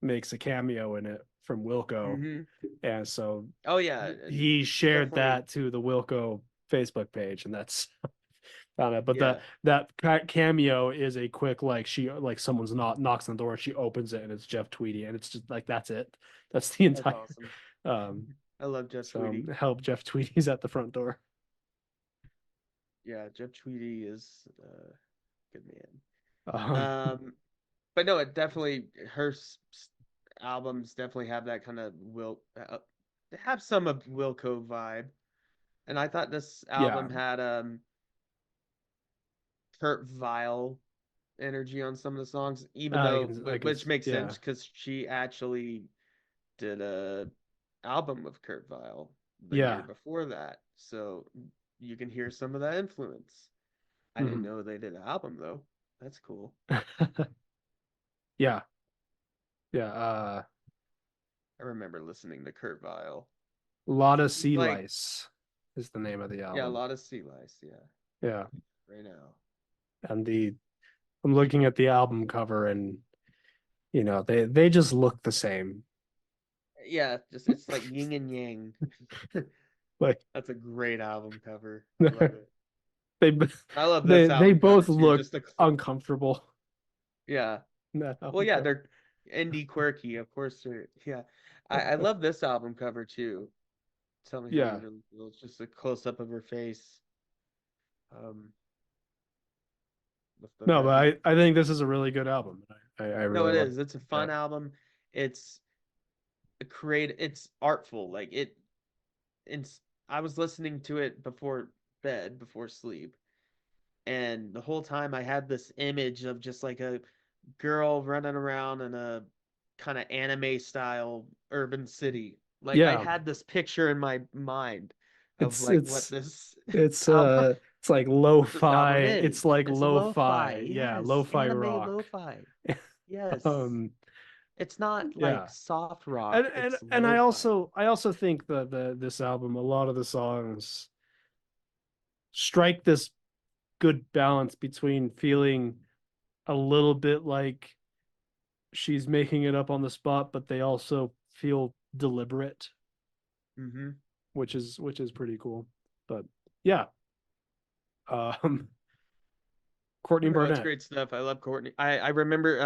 makes a cameo in it from Wilco, hmm and so Oh yeah, he shared definitely. that to the Wilco Facebook page, and that's found it. But Yeah, that cameo is a quick like someone's knocks on the door and she opens it and it's Jeff Tweedy and it's just like that's it. That's the that's entire awesome. um I love Jeff so Tweedy. help Jeff Tweedy's at the front door. Yeah, Jeff Tweedy is good man. Um But no, it definitely albums definitely have that kind of have some of Wilco vibe, and I thought this yeah, album had Kurt Vile energy on some of the songs, even though I can which makes yeah. sense because she actually did a album with Kurt Vile the year Yeah. before that, so you can hear some of that influence. I didn't Mhm. know they did an album though. That's cool. Yeah. Yeah, I remember listening to Kurt Vile. Lotta He's Sea like, Lice is the name of the yeah, a album. lot of sea lice. Yeah, Yeah. right now. And I'm looking at the album cover and they just look the same. Yeah, just it's like yin and yang. Like That's a great album cover. I they love it. I love this they album cover both too. look Just a uncomfortable yeah. in that Well, album yeah, cover. they're indie quirky, of course. They're yeah. I love this album cover too. Tell me how you Yeah. really feel. It's just a close up of her face. Um, with the No, but red. I think this is a really good album. I No, really it love is. It's a fun that. album. It's it's artful. Like it and I was listening to it before bed, before sleep, and the whole time I had this image of just like a girl running around in a kind of anime style urban city. Like I Yeah. had this picture in my mind of It's like what it's this it's album it's like what this lo-fi. album It's is. like It's lo-fi. lo-fi. Yeah, Yes, lo-fi anime rock. lo-fi. Yes. Um It's not like yeah. soft And rock, and it's and lo-fi. I also think that this album, a lot of the songs strike this good balance between feeling a little bit like she's making it up on the spot, but they also feel deliberate, Mm-hmm. which is pretty cool. But yeah, um, Courtney No, it's Barnett. great stuff. I love Courtney. I remember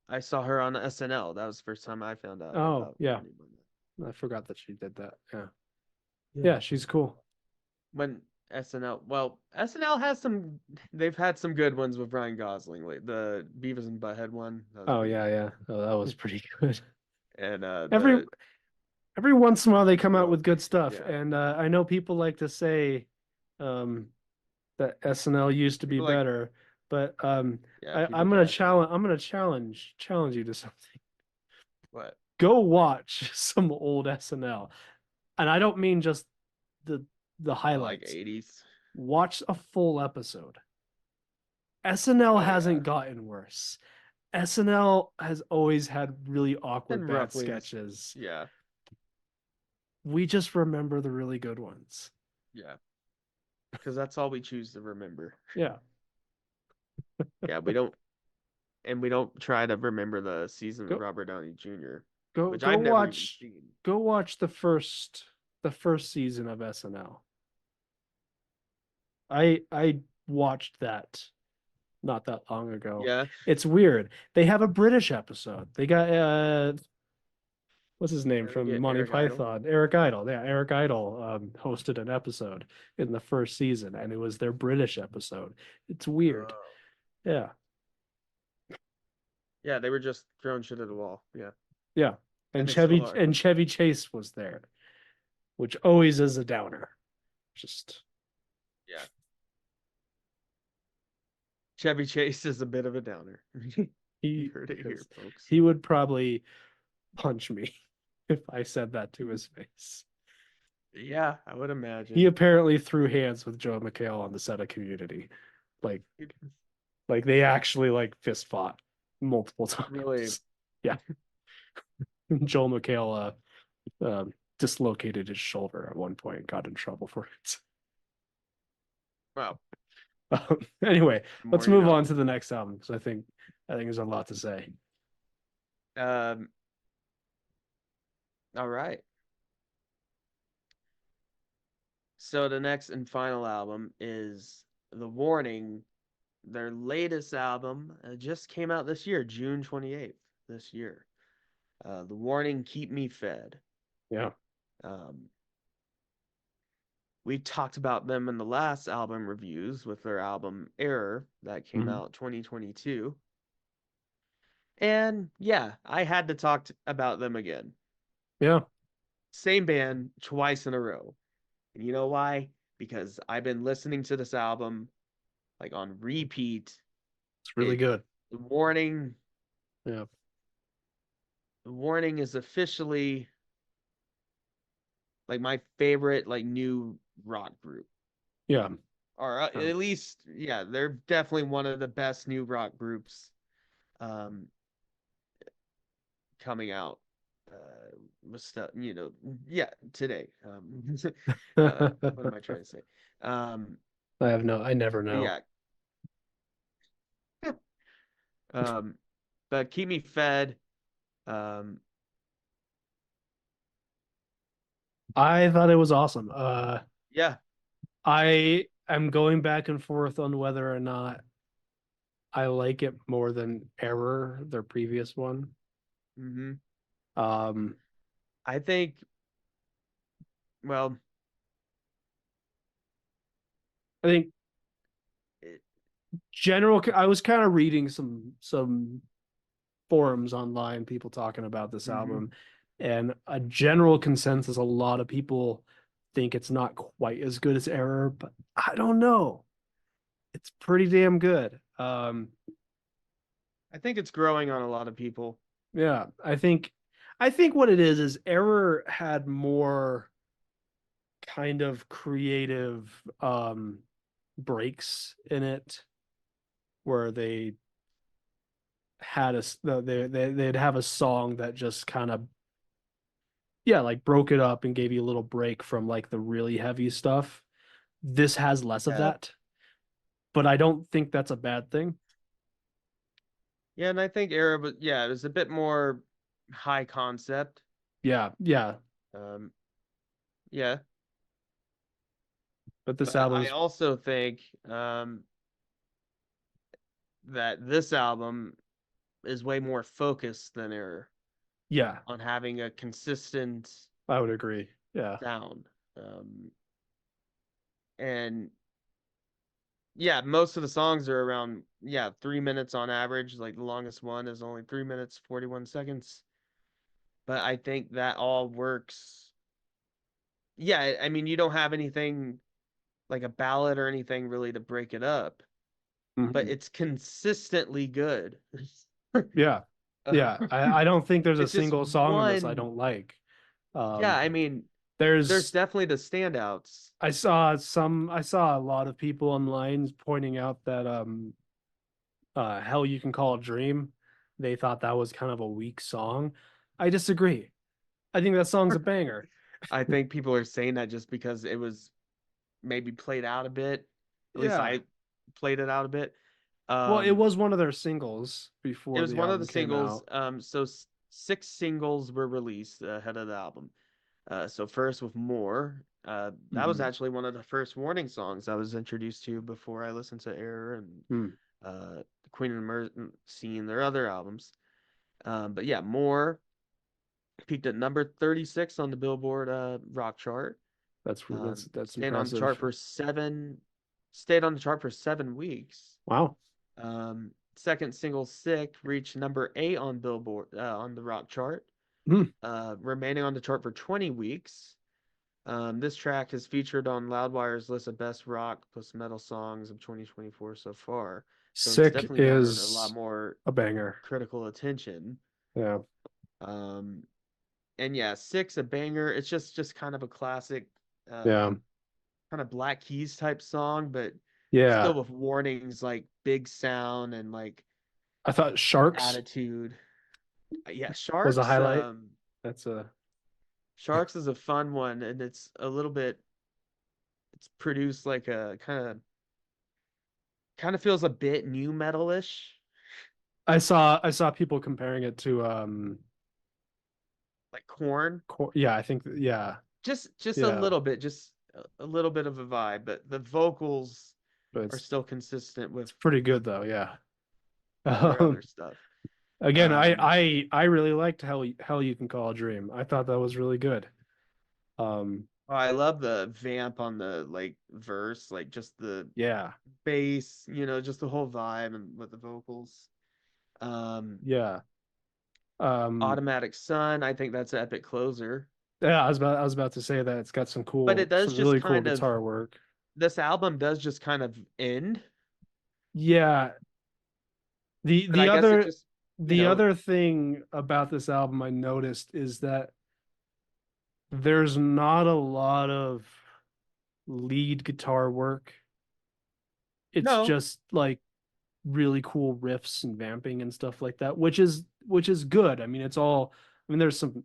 I saw her on SNL. That was the first time I found out Oh, about yeah. Courtney Barnett. I forgot that she did that. Yeah. Yeah. Yeah, she's cool. When SNL has some. They've had some good ones with Ryan Gosling. Like the Beavis and Butthead one. That was Oh pretty yeah, good. yeah. Oh, that was pretty good. And Every the every once in a while they come out well, with good stuff, yeah, and I know people like to say um, that SNL used to be people like better, but yeah, people I'm gonna trash it. challenge you to something. What? Go watch some old SNL, and I don't mean just the the Like highlights. 80s. Watch a full episode. SNL Oh yeah, hasn't gotten worse. SNL has always had really awkward and bad roughly this. sketches. Yeah, We just remember the really good ones. yeah, because that's all we choose to remember. Yeah. Yeah, we don't try to remember the season with Go Robert Downey Jr., go which go I've never even watch seen. go watch the first season of SNL. I watched that not that long ago. Yeah, It's weird. They have a British episode. They got what's his name yeah, they from get Monty Eric Idle. Python? Eric Idle. Yeah, Eric Idle hosted an episode in the first season, and it was their British episode. It's weird. Oh. Yeah, Yeah, they were just throwing shit at the wall. Yeah, yeah. and they still are. And Chevy Chase was there, which always is a downer. Just Yeah, Chevy Chase is a bit of a downer. You he heard it here, is. folks. He would probably punch me if I said that to his face. Yeah, I would He imagine. apparently threw hands with Joe McHale on the set of Community. Like they actually like fist fought multiple Really, times. Yeah. Joel McHale dislocated his shoulder at one point and got in trouble for it. well, Anyway, the let's more you move know. on to the next album because I think there's a lot to say. Um, all right. So the next and final album is The Warning. Their latest album just came out this year, June 28th this year. The Warning, Keep Me Fed. Yeah. Um, we talked about them in the last album reviews with their album Error that came Mhm. out 2022. And yeah, I had to talk about them again. Yeah. Same band twice in a row. And you know why? Because I've been listening to this album like on repeat. It's really It good. the warning Yeah. the warning is officially like my favorite like new rock group. Yeah. Or at least yeah, they're definitely one of the best new rock groups um coming out with stuff, yeah, today. What am I trying to say? Um I never but know. yeah. Um but Keep Me Fed. Um I thought it was awesome. yeah. I am going back and forth on whether or not I like it more than Error, their previous one. Hmm. Um, I think well, I think it, I was kind of reading some forums online, people talking about this mhm. album, and a general consensus, a lot of people think it's not quite as good as Error, but I don't know. It's pretty damn good. I think it's growing on a lot of people. Yeah, I think what it is Error had more kind of creative breaks in it where they'd have a song that just kind of, yeah, like broke it up and gave you a little break from like the really heavy stuff. This has less of Yeah. that, but I don't think that's a bad thing. Yeah, and I think Arab, yeah, it was a bit more high concept. Yeah, yeah, Um, yeah, but this but I album's also think that this album is way more focused than Error Yeah, on having a consistent I would agree. Yeah. sound. And yeah, most of the songs are around 3 minutes on average. Like the longest one is only 3 minutes 41 seconds. But I think that all works. Yeah, I mean you don't have anything like a ballad or anything really to break it up, but Mhm. it's consistently good. Yeah. Yeah. I don't think there's a It's just single song in this I one. don't like. Yeah, Um, I mean, there's there's definitely the standouts. I saw a lot of people online pointing out that Hell You Can Call a Dream, they thought that was kind of a weak song. I disagree. I think that song's a banger. I think people are saying that just because it was maybe played out a bit. At least Yeah. I played it out a bit. Well, it Um, was one of their singles it before was the one of the album came singles. out. Six singles were released ahead of the album. So first with More, that was Mhm. actually one of the first Warning songs I was introduced to before I listened to Error and Hmm. Queen of the Scene, their other albums. But yeah, More peaked at number 36 on the Billboard rock chart. That's Stayed on the chart impressive. for seven, stayed on the chart for 7 weeks. Wow. Second single, Sick, reached number 8 on Billboard on the rock chart, Hmm. remaining on the chart for 20 weeks. This track is featured on Loudwire's list of best rock plus metal songs of 2024 so far. So it's Sick definitely garnered a lot is more a banger. critical attention. Yeah. Um, and yeah, Six, a banger. It's just kind of a classic, Yeah. kind of Black Keys type song, but still Yeah. with warnings like big sound and like I thought Sharks attitude. Yeah, was a highlight. That's a Sharks is a fun one, and it's a little bit. It's produced like a kind of feels a bit new metalish, I saw people comparing it to like Corn. Yeah, I think yeah. Just a Yeah. little bit, just a little bit of a vibe, but the vocals But are still consistent with it's pretty good though, yeah. their other Um, stuff. again, Um, I really liked Hell You Can Call a Dream. I thought that was really good. oh, I love the vamp on the like verse, like just the Yeah. bass, just the whole vibe and with the vocals. Um, Yeah. Um, Automatic Sun, I think that's an epic closer. yeah, I was about to say that it's got But it does some just really cool kind of guitar work. this album does just kind of end. Yeah. The But I guess it just, you the know, other thing about this album I noticed is that there's not a lot of lead guitar work. It's no, just like really cool riffs and vamping and stuff like that, which is good. I mean, there's some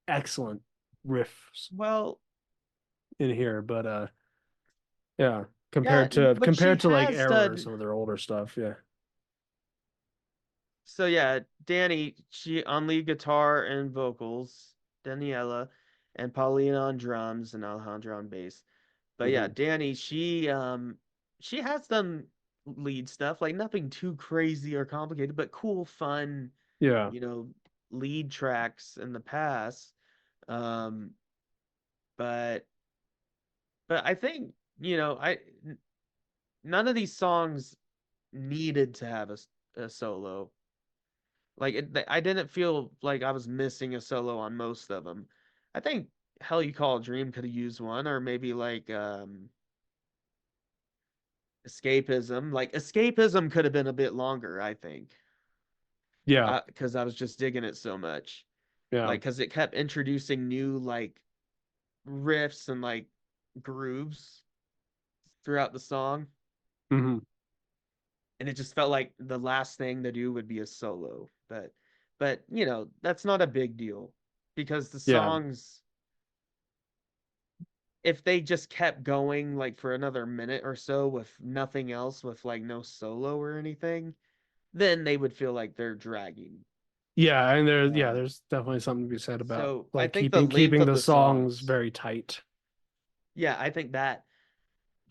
excellent riffs well, in here, but yeah, yeah, but she compared to like has Error or done. some of their older stuff, yeah. So yeah, Danny, she on lead guitar and vocals, Daniela, and Paulina on drums and Alejandra on bass. But yeah, Hmm. Danny, she has done lead stuff, like nothing too crazy or complicated, but cool, fun, Yeah. you know, lead tracks in the past. Um, but I think, none of these songs needed to have a solo. Like I didn't feel like I was missing a solo on most of them. I think Hell You Call a Dream could have used one, or maybe like Escapism. Like Escapism could have been a bit longer, I think, Yeah. because I was just digging it so much. Yeah. Like because it kept introducing new like riffs and like grooves throughout the song, Hmm. and it just felt like the last thing to do would be a solo. But that's not a big deal because the Yeah. songs, if they just kept going like for another minute or so with nothing else, with like no solo or anything, then they would feel like they're dragging. Yeah, and Um, there's definitely something to be said about so I like think the length keeping of the the songs songs, very tight. yeah, I think that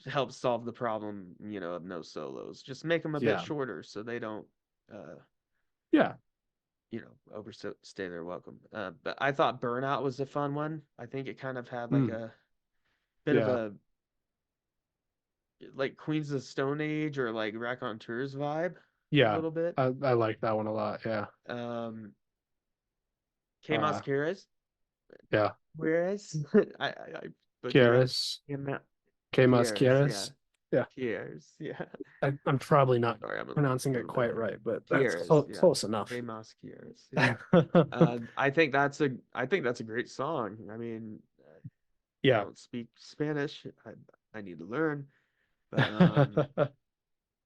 helps solve the problem, of no solos. Just make them a bit Yeah. shorter so they don't, uh, Yeah. overstay their welcome. But I thought Burnout was a fun one. I think it kind of had like Mm, a bit of yeah. a like Queens of the Stone Age or like Raconteurs vibe a Yeah. little bit. I like that one a lot. Yeah. Um, Que Uh, Mas Quieres? yeah. Whereas I butchered it. Quieres. Que Ma- Que más Quieres, yeah. quieres? Yeah. Quieres, yeah. I'm probably not Sorry, I'm a pronouncing it little bit quite under. right, but that's Quieres, yeah. close enough. Que Mas Quieres, yeah. I think that's a great song. I mean, I Yeah. don't speak Spanish. I need to learn, but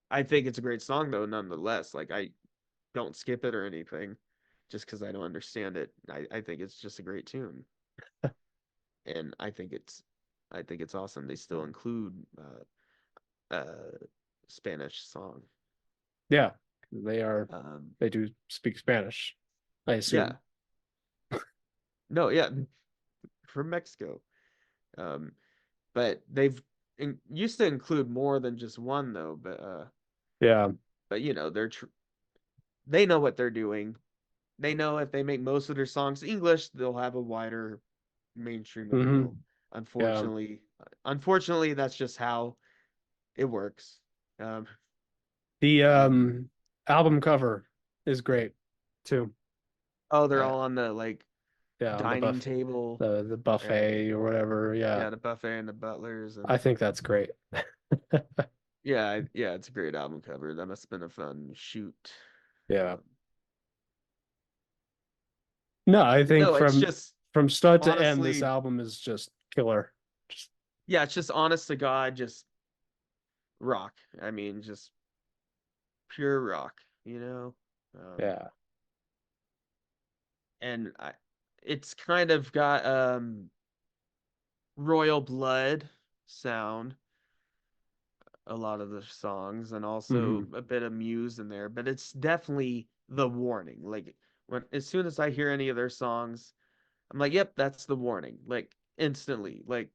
I think it's a great song though, nonetheless. Like I don't skip it or anything, just because I don't understand it. I think it's just a great tune, and I think it's awesome. They still include Spanish song. Yeah. Um, They do speak Spanish, I yeah, assume. no, yeah, from Mexico. Um, but used to include more than just one though. Yeah. But they know what they're doing. They know if they make most of their songs English, they'll have a wider mainstream appeal. Hmm. Yeah. Unfortunately, that's just how it works. Um, The and album cover is great too. oh, they're I all on the like Yeah, on the dining table the and buffet or whatever. Yeah. yeah, the buffet and the butlers I and think that's great. yeah, it's a great album cover. That must have been a fun shoot. Yeah. Um, No, I think no, it's just from start to end, this honestly, album is just killer. Just yeah, it's just honest to God, just rock. I mean, just pure rock, you know? Um, yeah. and it's kind of got royal blood sound a lot of the songs and also Hmm. a bit of Muse in there, but it's definitely the warning. Like when as soon as I hear any of their songs, I'm like, "Yep, that's the warning." Like instantly. Like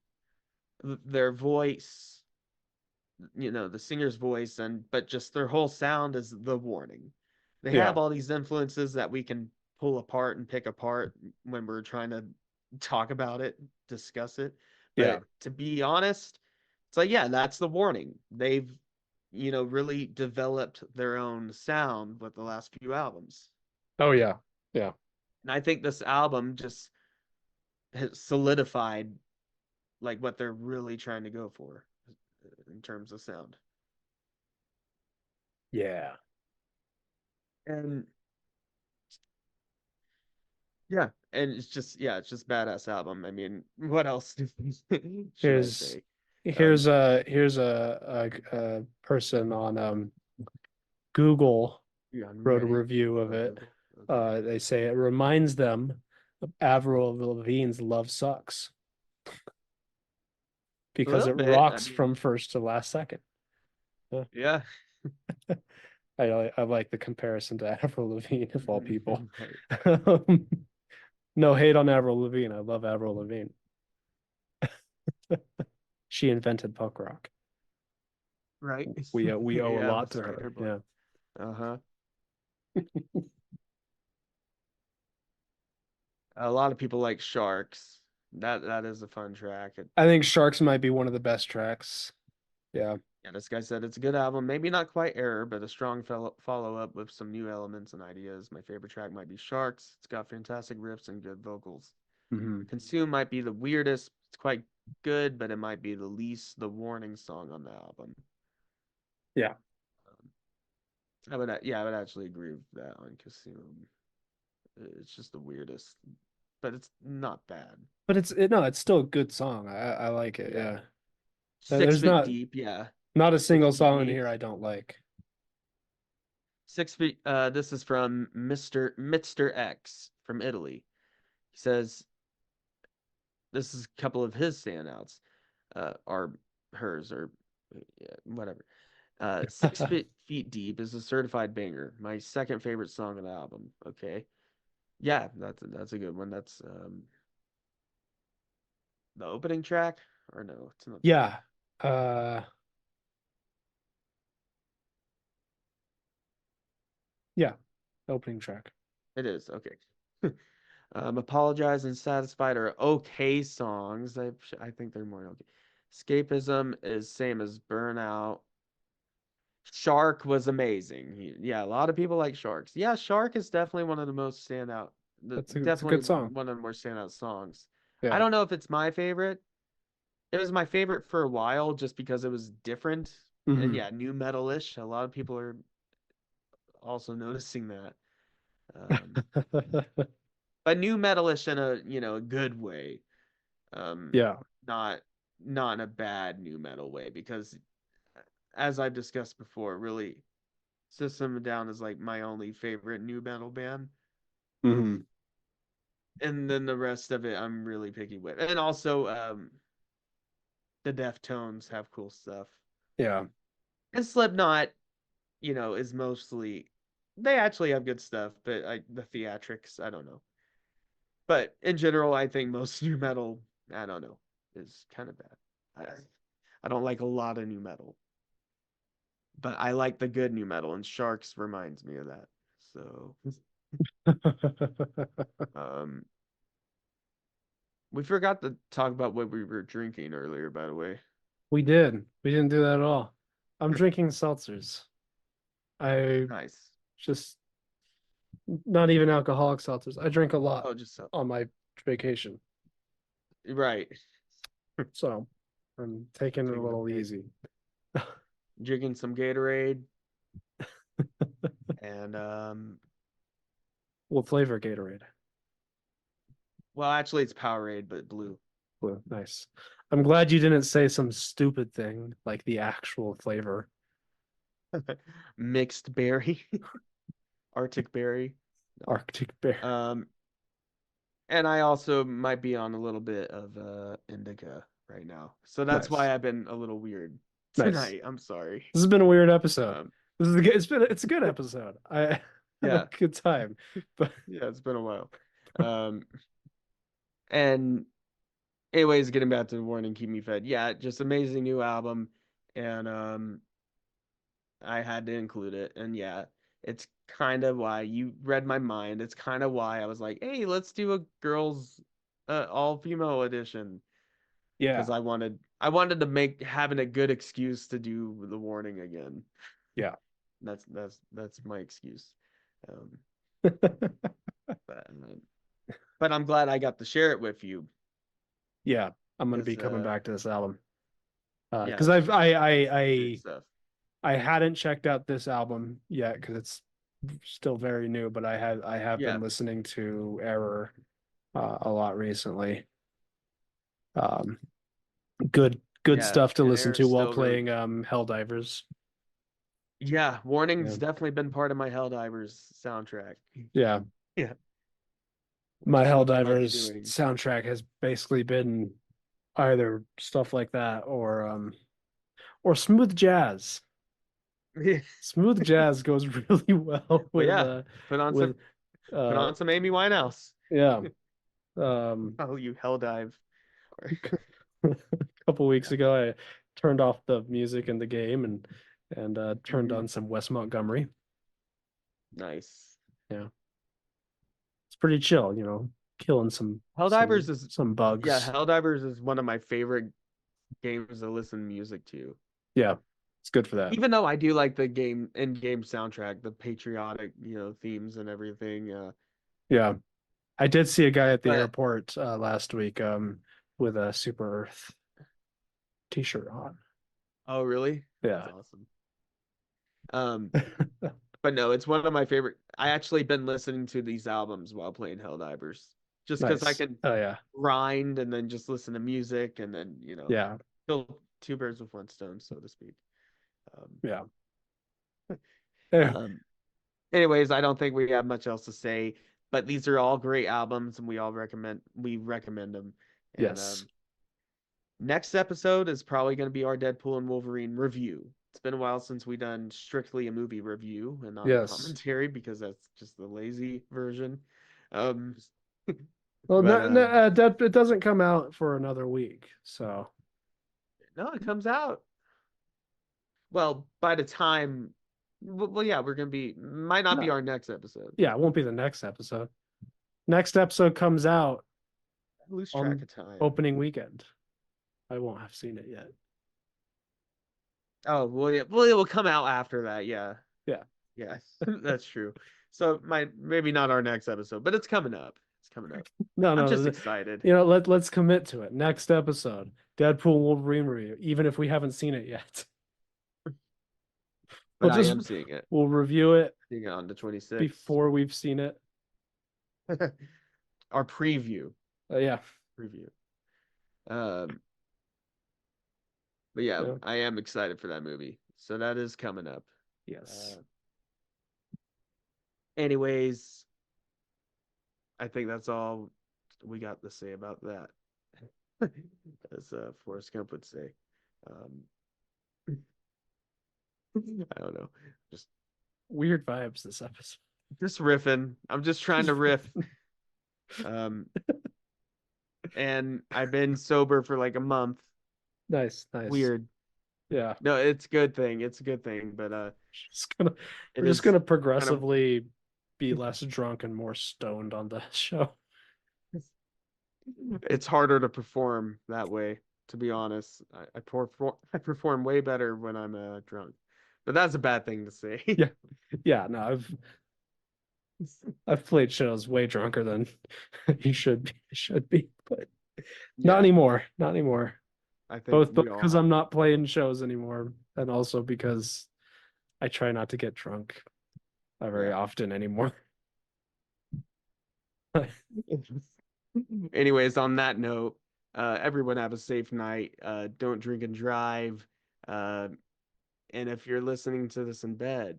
their voice, the singer's voice and but just their whole sound is the warning. They Yeah. have all these influences that we can pull apart and pick apart when we're trying to talk about it, discuss it. Yeah. But to be honest, it's like, yeah, that's the warning. They've, really developed their own sound with the last few albums. Oh yeah. Yeah. And I think this album just has solidified like what they're really trying to go for in terms of sound. Yeah. And yeah, and it's just badass album. I mean, what else should I Here's say? Um, here's a person on Google yeah, I'm wrote a ready. review of Oh, it. Google. Okay. They say it reminds them of Avril Lavigne's "Love Sucks" A because little it bit. I rocks mean, from first to last second. Yeah. yeah. I like the comparison to Avril Lavigne of all people. Right. No hate on Avril Lavigne. I love Avril Lavigne. She invented punk rock. Right. We owe a Yeah, lot that's to right. Her her. blood. Yeah. Uh-huh. A lot of people like Sharks. That is a fun track. I think Sharks might be one of the best tracks. Yeah. Yeah, this guy said it's a good album. Maybe not quite Error, but a strong follow up with some new elements and ideas. My favorite track might be Sharks. It's got fantastic riffs and good vocals. Hmm. Consume might be the weirdest. It's quite good, but it might be the warning song on the album. Yeah. Um, I would actually agree with that on Consume. It's just the weirdest, but it's not bad. But no, it's still a good song. I like it. Yeah. Yeah. Six There's Feet Deep, yeah. not a Six single Feet song in Deep. here I don't like. 6 feet. This is from Mr. X from Italy. He says this is a couple of his standouts, or hers, or yeah, whatever. 6 feet deep is a certified banger. My second favorite song of the album. Okay, yeah, that's a good one. That's the opening track, or no, it's not. Yeah. Uh yeah. Opening track. It is okay. Apologize and Satisfied are okay songs. I think they're more okay. Escapism is same as Burnout. Shark was amazing. Yeah, a lot of people like Sharks. Yeah, Shark is definitely one of the most standout. It's a good Definitely song. one of the more standout songs. I Yeah. don't know if it's my favorite. It was my favorite for a while just because it was different. And Hmm. yeah, new metal-ish. A lot of people are also noticing that. Um, but new metal-ish in a, a good way. Um, Yeah. not not in a bad new metal way because as I've discussed before, really System of a Down is like my only favorite new metal band. Hmm. And then the rest of it I'm really picky with. And also the Deftones have cool stuff. Yeah. And Slipknot, is mostly they actually have good stuff, but the theatrics, I don't know. But in general, I think most new metal, I don't know, is kind of bad. I don't like a lot of new metal, but I like the good new metal, and Sharks reminds me of that. So, um, we forgot to talk about what we were drinking earlier, by the way. We did. We didn't do that at all. I'm drinking seltzers. I Nice. just not even alcoholic seltzers. I drink a lot Oh, just so on my vacation. right. So I'm taking it a Taking a little break, easy. drinking some Gatorade, and What flavor Gatorade? well, actually, it's Powerade, but blue. Blue. Nice. I'm glad you didn't say some stupid thing like the actual flavor. Mixed berry, Arctic berry. No. Arctic Bear. And I also might be on a little bit of indica right now. So that's Nice. why I've been a little weird Nice. tonight. I'm sorry. This has been a weird episode. Um, This is it's a good episode. I had a yeah. good time. But Yeah, it's been a while. Um, and anyways, getting back to the Warning Keep Me Fed. Yeah, just amazing new album. And I had to include it. And yeah, it's kind of why you read my mind. It's kind of why I was like, hey, let's do a girls all female edition. yeah, Because I wanted to make having a good excuse to do the Warning again. yeah. That's my excuse. Um, but, but I'm glad I got to share it with you. Yeah, I'm gonna be Because coming back to this album. yeah, Because great stuff. I hadn't checked out this album yet because it's still very new, but I have Yeah, been listening to Error a lot recently. Um, good yeah, stuff to and listen to Eric's while still really playing good. Helldivers. Yeah, Yeah, Warning's definitely been part of my Helldivers soundtrack. yeah. Yeah, which My is what we might be Helldivers doing. soundtrack has basically been either stuff like that or smooth jazz. Yeah. Smooth jazz goes really well Well, yeah, put on some with put uh on some Amy Winehouse. yeah. Um Oh, you Helldive. a couple weeks Yeah. ago I turned off the music in the game and turned Mhm. on some Wes Montgomery. Nice. Yeah. It's pretty chill, killing Helldivers is some yeah, bugs. Helldivers is one of my favorite games to listen to music to. Yeah. It's good for that. Even though I do like the in-game soundtrack, the patriotic, themes and everything. Yeah. I did see a guy at the But airport last week with a Super Earth t-shirt on. oh, really? That's Yeah. awesome. Um, but no, it's one of my favorite. I actually been listening to these albums while playing Helldivers, just because I Nice. can Oh yeah. grind and then just listen to music and then Yeah. kill two birds with one stone, so to speak. Um, Yeah. Yeah. um, anyways, I don't think we have much else to say, but these are all great albums and we recommend them. And Yes. next episode is probably going to be our Deadpool and Wolverine review. It's been a while since we done strictly a movie review and not a Yes. commentary because that's just the lazy version. Um, Well, but no, no, that it doesn't come out for another week, so no, it comes out. Well, by the time Well, yeah, we're gonna be might not be No. our next episode. Yeah, it won't be the next episode. Next episode comes out I lose on track of time. opening weekend. I won't have seen it yet. Oh, well, yeah, well, it will come out after that. Yeah. Yeah. Yeah, that's true. So maybe not our next episode, but it's coming up. It's coming up. No, I'm just no. excited. You know, let's commit to it. Next episode, Deadpool Wolverine review, even if we haven't seen it yet. But I am seeing it. We'll review it Seeing it on the 26th. before we've seen it. Our preview. Yeah. Preview. But yeah, Yeah. I am excited for that movie. So that is coming up. Yes. Anyways, I think that's all we got to say about that. As Forrest Gump would say. I don't know. Just weird vibes this episode. Just riffing. I'm just trying to riff. And I've been sober for like a month. Nice. Weird. Yeah. No, it's a good thing. It's a good thing. But we're just gonna progressively be less drunk and more stoned on the show. It's harder to perform that way, to be honest. I perform way better when I'm drunk. But that's a bad thing to say. Yeah. Yeah, no, I've played shows way drunker than you should be, but not anymore. Not anymore. I think both because I'm not playing shows anymore, and also because I try not to get drunk very often anymore. Anyways, on that note, everyone have a safe night. Don't drink and drive. And if you're listening to this in bed,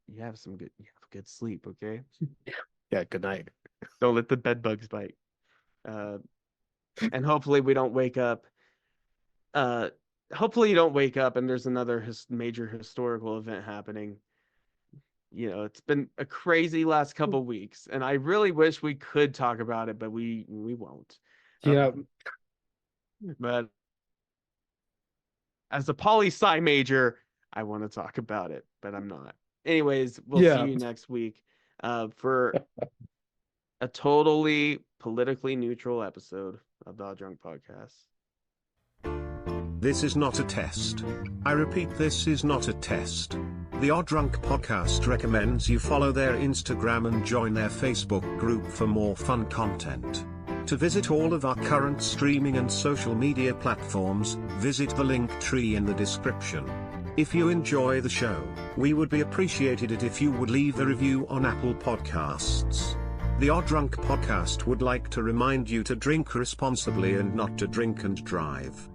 you have good sleep, okay? Yeah, good night. Don't let the bed bugs bite. And hopefully we don't wake up. Hopefully you don't wake up and there's another major historical event happening. You know, it's been a crazy last couple weeks, and I really wish we could talk about it, but we won't. Yeah. But as a poli-sci major, I want to talk about it, but I'm not. Anyways, we'll see you next week for a totally politically neutral episode of the All Drunk Podcast. This is not a test. I repeat, this is not a test. The Odd Drunk Podcast recommends you follow their Instagram and join their Facebook group for more fun content. To visit all of our current streaming and social media platforms, visit the link tree in the description. If you enjoy the show, we would be appreciated if you would leave a review on Apple Podcasts. The Odd Drunk Podcast would like to remind you to drink responsibly and not to drink and drive.